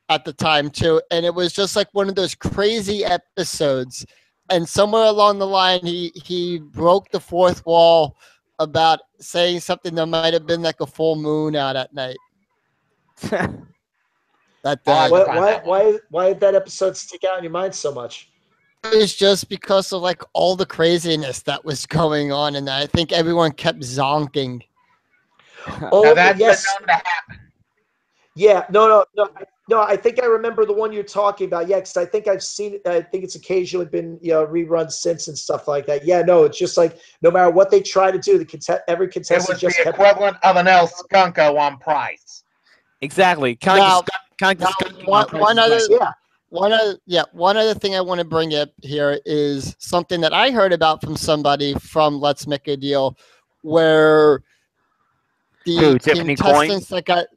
at the time too, and it was just like one of those crazy episodes. And somewhere along the line, he broke the fourth wall about saying something that might have been like a full moon out at night. Why did that episode stick out in your mind so much? It was just because of like all the craziness that was going on, and I think everyone kept zonking. Now that's been known to happen. Yeah, no. I think I remember the one you're talking about. Yeah, because I think I've seen it. I think it's occasionally been rerun since and stuff like that. Yeah, no, it's just like no matter what they try to do, every It contestant was just the kept. equivalent of an El Skunko on Price. Exactly. Now, Kind now of skunking one, on Price one is other Right. Yeah, one other thing I want to bring up here is something that I heard about from somebody from Let's Make a Deal, where the Who, Tiffany Coyne? contestants that got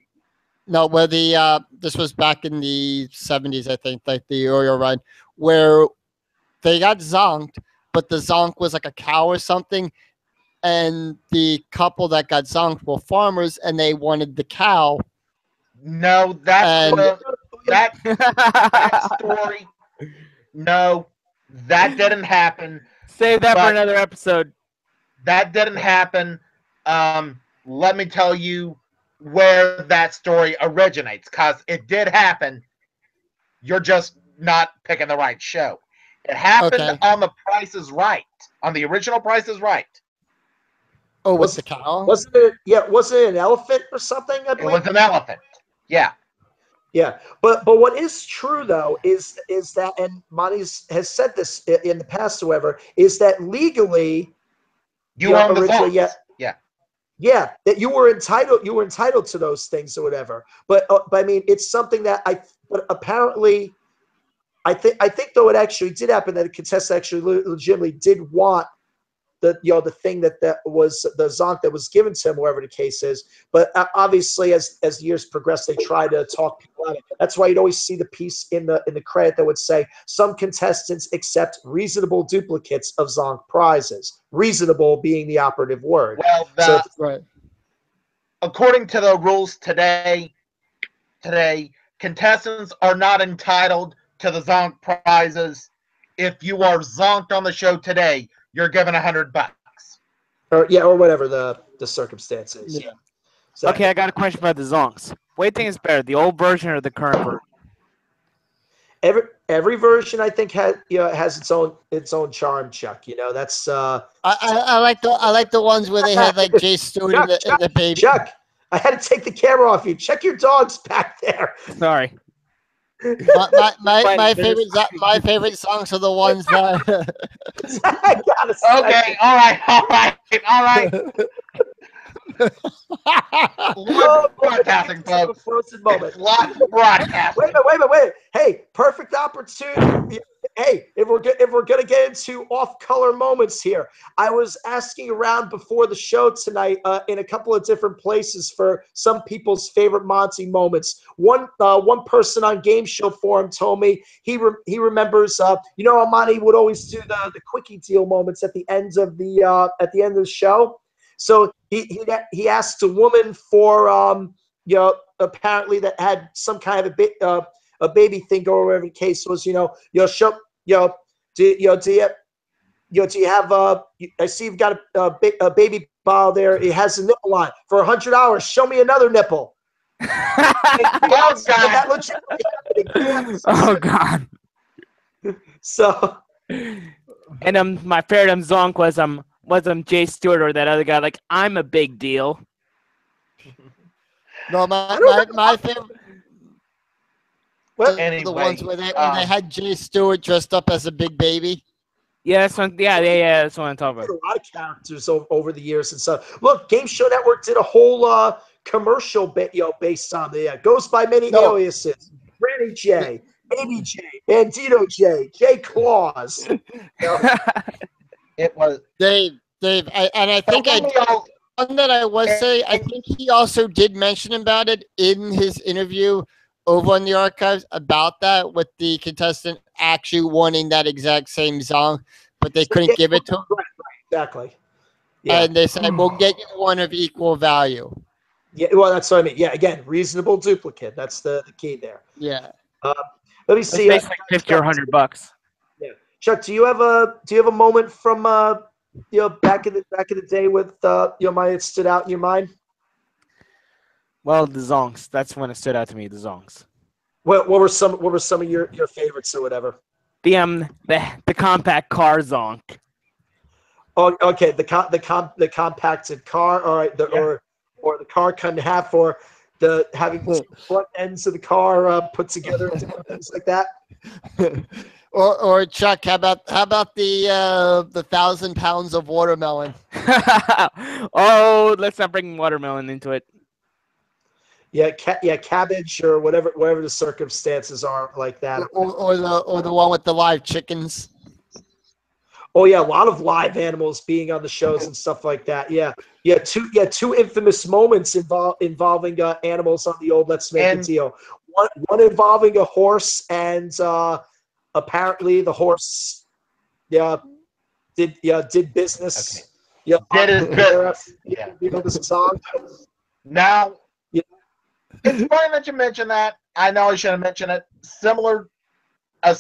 no, where the this was back in the 70s, I think, like the earlier run, where they got zonked, but the zonk was like a cow or something, and the couple that got zonked were farmers, and they wanted the cow. No, that's And that story. No, that didn't happen. Save that for But- another episode. That didn't happen. Let me tell you where that story originates, because it did happen. You're just not picking the right show. It happened Okay. on The Price is Right, on the original Price is Right. oh, with the cow. wasn't it? Yeah, wasn't it an elephant or something? I It believe. was an elephant. Yeah. Yeah, but what is true though is that, and Monty has said this in the past, however, is that legally, You own the originally, songs. yeah, that you were entitled to those things or whatever. But I mean, it's something that but apparently, I think though it actually did happen that a contestant actually legitimately did want the thing that was the zonk that was given to him, wherever the case is. But obviously, as years progressed, they tried to talk people out of it. That's why you'd always see the piece in the credit that would say some contestants accept reasonable duplicates of zonk prizes. Reasonable being the operative word. Well, Right. according to the rules today, contestants are not entitled to the zonk prizes. If you are zonked on the show today, you're given $100. Or whatever the circumstances. Yeah. So, Okay, I got a question about the zonks. What do you think is better, the old version or the current version? every version I think has its own charm, Chuck. That's I like the ones where they had like Jay Stewart and the baby. Chuck, I had to take the camera off you. Check your dogs back there. Sorry. My favorite songs are the ones that. I gotta say. Okay, all right. Live broadcasting, folks. Frozen moment. Live broadcasting. Wait. Hey, perfect opportunity. Hey, if we're gonna get into off-color moments here, I was asking around before the show tonight in a couple of different places for some people's favorite Monty moments. One person on Game Show Forum told me he remembers. Monty would always do the quickie deal moments at the end of the show. So he asked a woman for apparently that had some kind of a baby thing or whatever the case was. Do you have I see you've got a baby bottle there. It has a nipple on it. For $100, show me another nipple. Oh God. So. And my favorite zonk was Jay Stewart or that other guy. Like, I'm a big deal. No, my favorite. Anyway, the ones where they had Jay Stewart dressed up as a big baby. Yeah, that's one. Yeah, that's what I'm talking about. A lot of characters over the years and stuff. Look, Game Show Network did a whole commercial based on the goes by many aliases. Granny J, Baby J, Bandito J, J Claus. It was Dave, I think one that I was say, I think he also did mention about it in his interview over on the archives about that, with the contestant actually wanting that exact same song, but they couldn't give it to him. Right, exactly. Yeah. And they said, we'll get you one of equal value. Yeah, well, that's what I mean. Yeah, again, reasonable duplicate. That's the key there. Yeah. Let me see. It's basically $50 or $100. Yeah, Chuck, do you have a moment from back in the day with Maya that stood out in your mind? Well, the zonks. That's when it stood out to me. The zonks. What were some of your favorites or whatever? The compact car zonk. Oh, okay. The compacted car. All right. Or the car cut in half. Or having two front ends of the car put together, and different things like that. Or Chuck, how about the 1,000 pounds of watermelon? Oh, let's not bring watermelon into it. Yeah, cabbage or whatever the circumstances are like that. Or the one with the live chickens. Oh yeah, a lot of live animals being on the shows and stuff like that. Yeah, two infamous moments involving animals on the old Let's Make a Deal. One involving a horse, and apparently the horse, did business. Okay. Yeah, did his business. Yeah, you know the song. Now, it's funny that you mentioned that. I know I should have mentioned it. A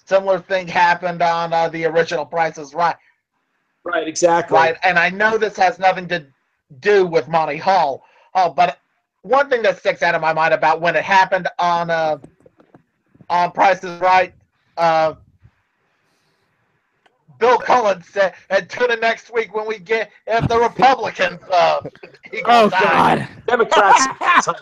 similar thing happened on the original Price is Right. Right, exactly. Right, and I know this has nothing to do with Monty Hall. But one thing that sticks out of my mind about when it happened on Price is Right, Bill Cullen said, and tune in next week when we get if the Republicans Oh God, Democrats time.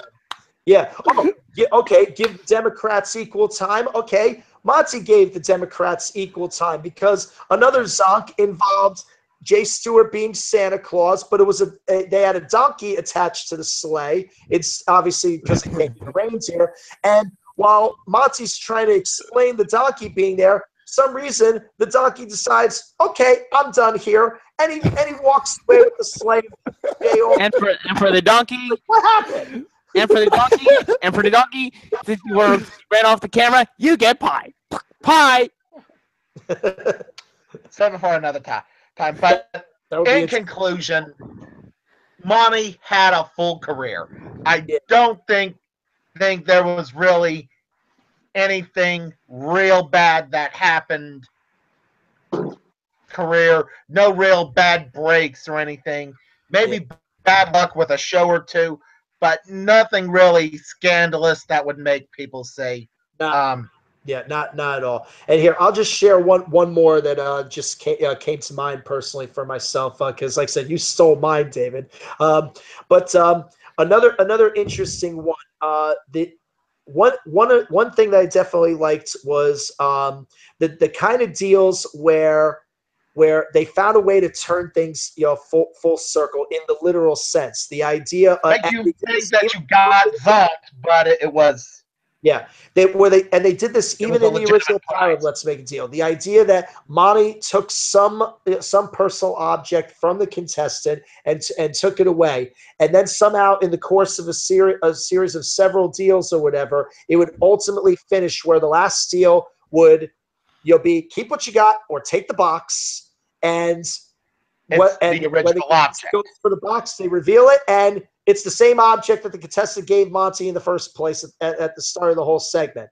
Yeah. Oh, yeah. Okay. Give the Democrats equal time. Okay. Monty gave the Democrats equal time because another zonk involved Jay Stewart being Santa Claus, but it was they had a donkey attached to the sleigh. It's obviously because it can't be a reindeer. And while Monty's trying to explain the donkey being there, some reason the donkey decides, okay, I'm done here, and he walks away with the sleigh. And for the donkey, what happened? And for the donkey, since you ran off the camera, you get pie. Pie. Something for another time. But in conclusion, Monty had a full career. I don't think there was really anything real bad that happened. Career, no real bad breaks or anything. Maybe bad luck with a show or two, but nothing really scandalous that would make people say. Not at all. And here, I'll just share one more that just came to mind personally for myself because, like I said, you stole mine, David. But another interesting one. One thing that I definitely liked was the kind of deals where they found a way to turn things, full circle in the literal sense. The idea you think that you got zonked, but it was. Yeah, they did this even in the original pilot. Let's Make a Deal. The idea that Monty took some personal object from the contestant and took it away, and then somehow in the course of a series of several deals or whatever, it would ultimately finish where the last deal would be keep what you got or take the box, and the original object goes for the box. They reveal it, and it's the same object that the contestant gave Monty in the first place at the start of the whole segment.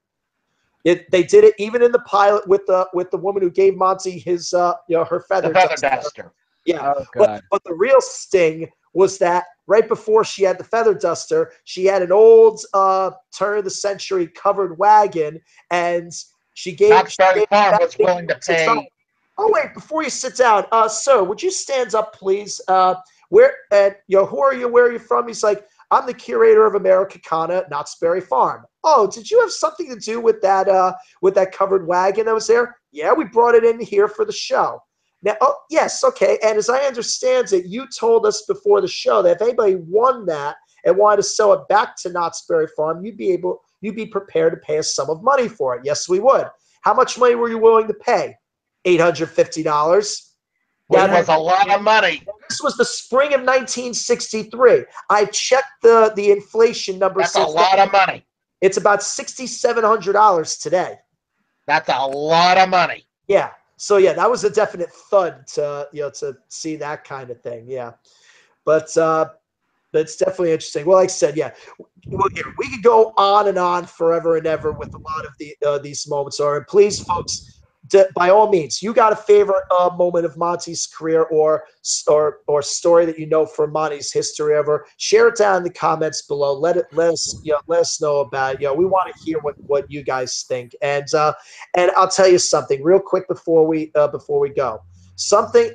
They did it even in the pilot with the woman who gave Monty his her feather duster. Yeah, oh, but the real sting was that right before she had the feather duster, she had an old turn of the century covered wagon, and she gave. Knott's Berry Farm was willing to pay. Oh wait! Before you sit down, sir, would you stand up, please? Where who are you? Where are you from? He's like, I'm the curator of Americana at Knott's Berry Farm. Oh, did you have something to do with that covered wagon that was there? Yeah, we brought it in here for the show. Now, oh yes, okay. And as I understand it, you told us before the show that if anybody won that and wanted to sell it back to Knott's Berry Farm, you'd be prepared to pay a sum of money for it. Yes, we would. How much money were you willing to pay? $850. That was a lot of money. This was the spring of 1963. I checked the inflation number. That's a lot of money. It's about $6,700 today. That's a lot of money. Yeah. So yeah, that was a definite thud to see that kind of thing. Yeah, but it's definitely interesting. Well, like I said, yeah, we could go on and on forever and ever with a lot of these moments. And please, folks, by all means, you got a favorite moment of Monty's career or story that you know from Monty's history ever, share it down in the comments below. Let us know about it. We want to hear what you guys think. And I'll tell you something real quick before we go. Something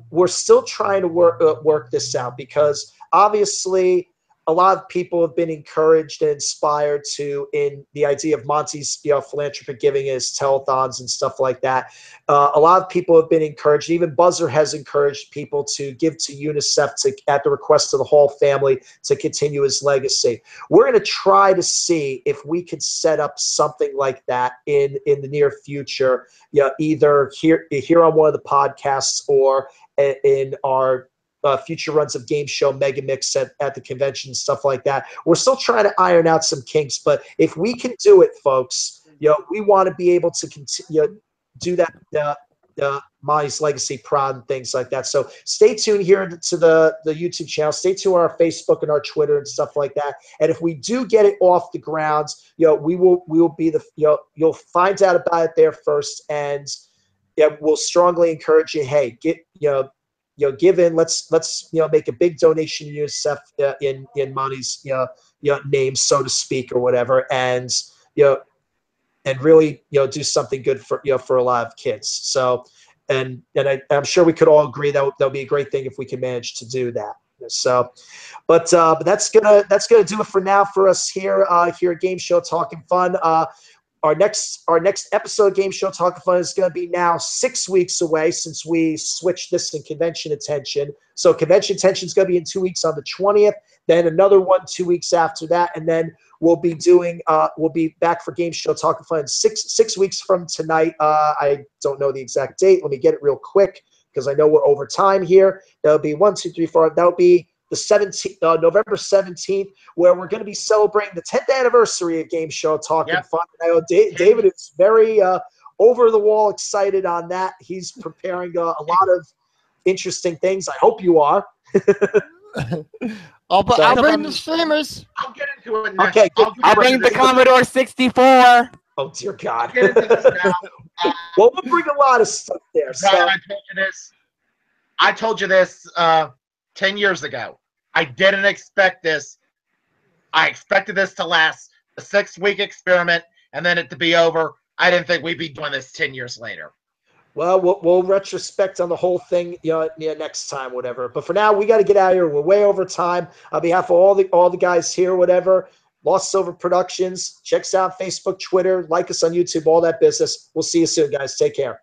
we're still trying to work this out because obviously a lot of people have been encouraged and inspired to in the idea of Monty's philanthropic giving, his telethons and stuff like that. A lot of people have been encouraged. Even Buzzer has encouraged people to give to UNICEF at the request of the Hall family to continue his legacy. We're going to try to see if we could set up something like that in the near future, either here on one of the podcasts or in our future runs of Game Show Mega Mix at the convention, stuff like that. We're still trying to iron out some kinks, but if we can do it, folks, we want to be able to continue do that. Monty's Legacy Prod and things like that. So stay tuned here to the YouTube channel. Stay tuned on our Facebook and our Twitter and stuff like that. And if we do get it off the ground, we will be you'll find out about it there first. And we'll strongly encourage you. Hey, give in. Let's make a big donation to UNICEF in Monty's name, so to speak, or whatever, and and really do something good for for a lot of kids. So and I'm sure we could all agree that would be a great thing if we can manage to do that. So, but that's gonna do it for now for us here at Game Show Talking Fun. Our next episode of Game Show Talking Fun is going to be now 6 weeks away since we switched this in convention attention. So convention attention is going to be in 2 weeks on the 20th, then another one 2 weeks after that, and then we'll be back for Game Show Talking Fun in six weeks from tonight. I don't know the exact date. Let me get it real quick because I know we're over time here. That'll be 1, 2, 3, 4. That'll be the 17th, November 17th, where we're going to be celebrating the 10th anniversary of Game Show Talking Fun. I know David is very over the wall excited on that. He's preparing a lot of interesting things. I hope you are. I'll bring the streamers. I'll get into it next. Okay, I'll bring the Commodore 64. Oh dear God. I'll get into this now. Well, we'll bring a lot of stuff there. Brian, I told you this 10 years ago. I didn't expect this. I expected this to last a 6-week experiment and then it to be over. I didn't think we'd be doing this 10 years later. Well, we'll retrospect on the whole thing, next time, whatever. But for now, we got to get out of here. We're way over time. On behalf of all the guys here, whatever, Lost Silver Productions, check us out on Facebook, Twitter, like us on YouTube, all that business. We'll see you soon, guys. Take care.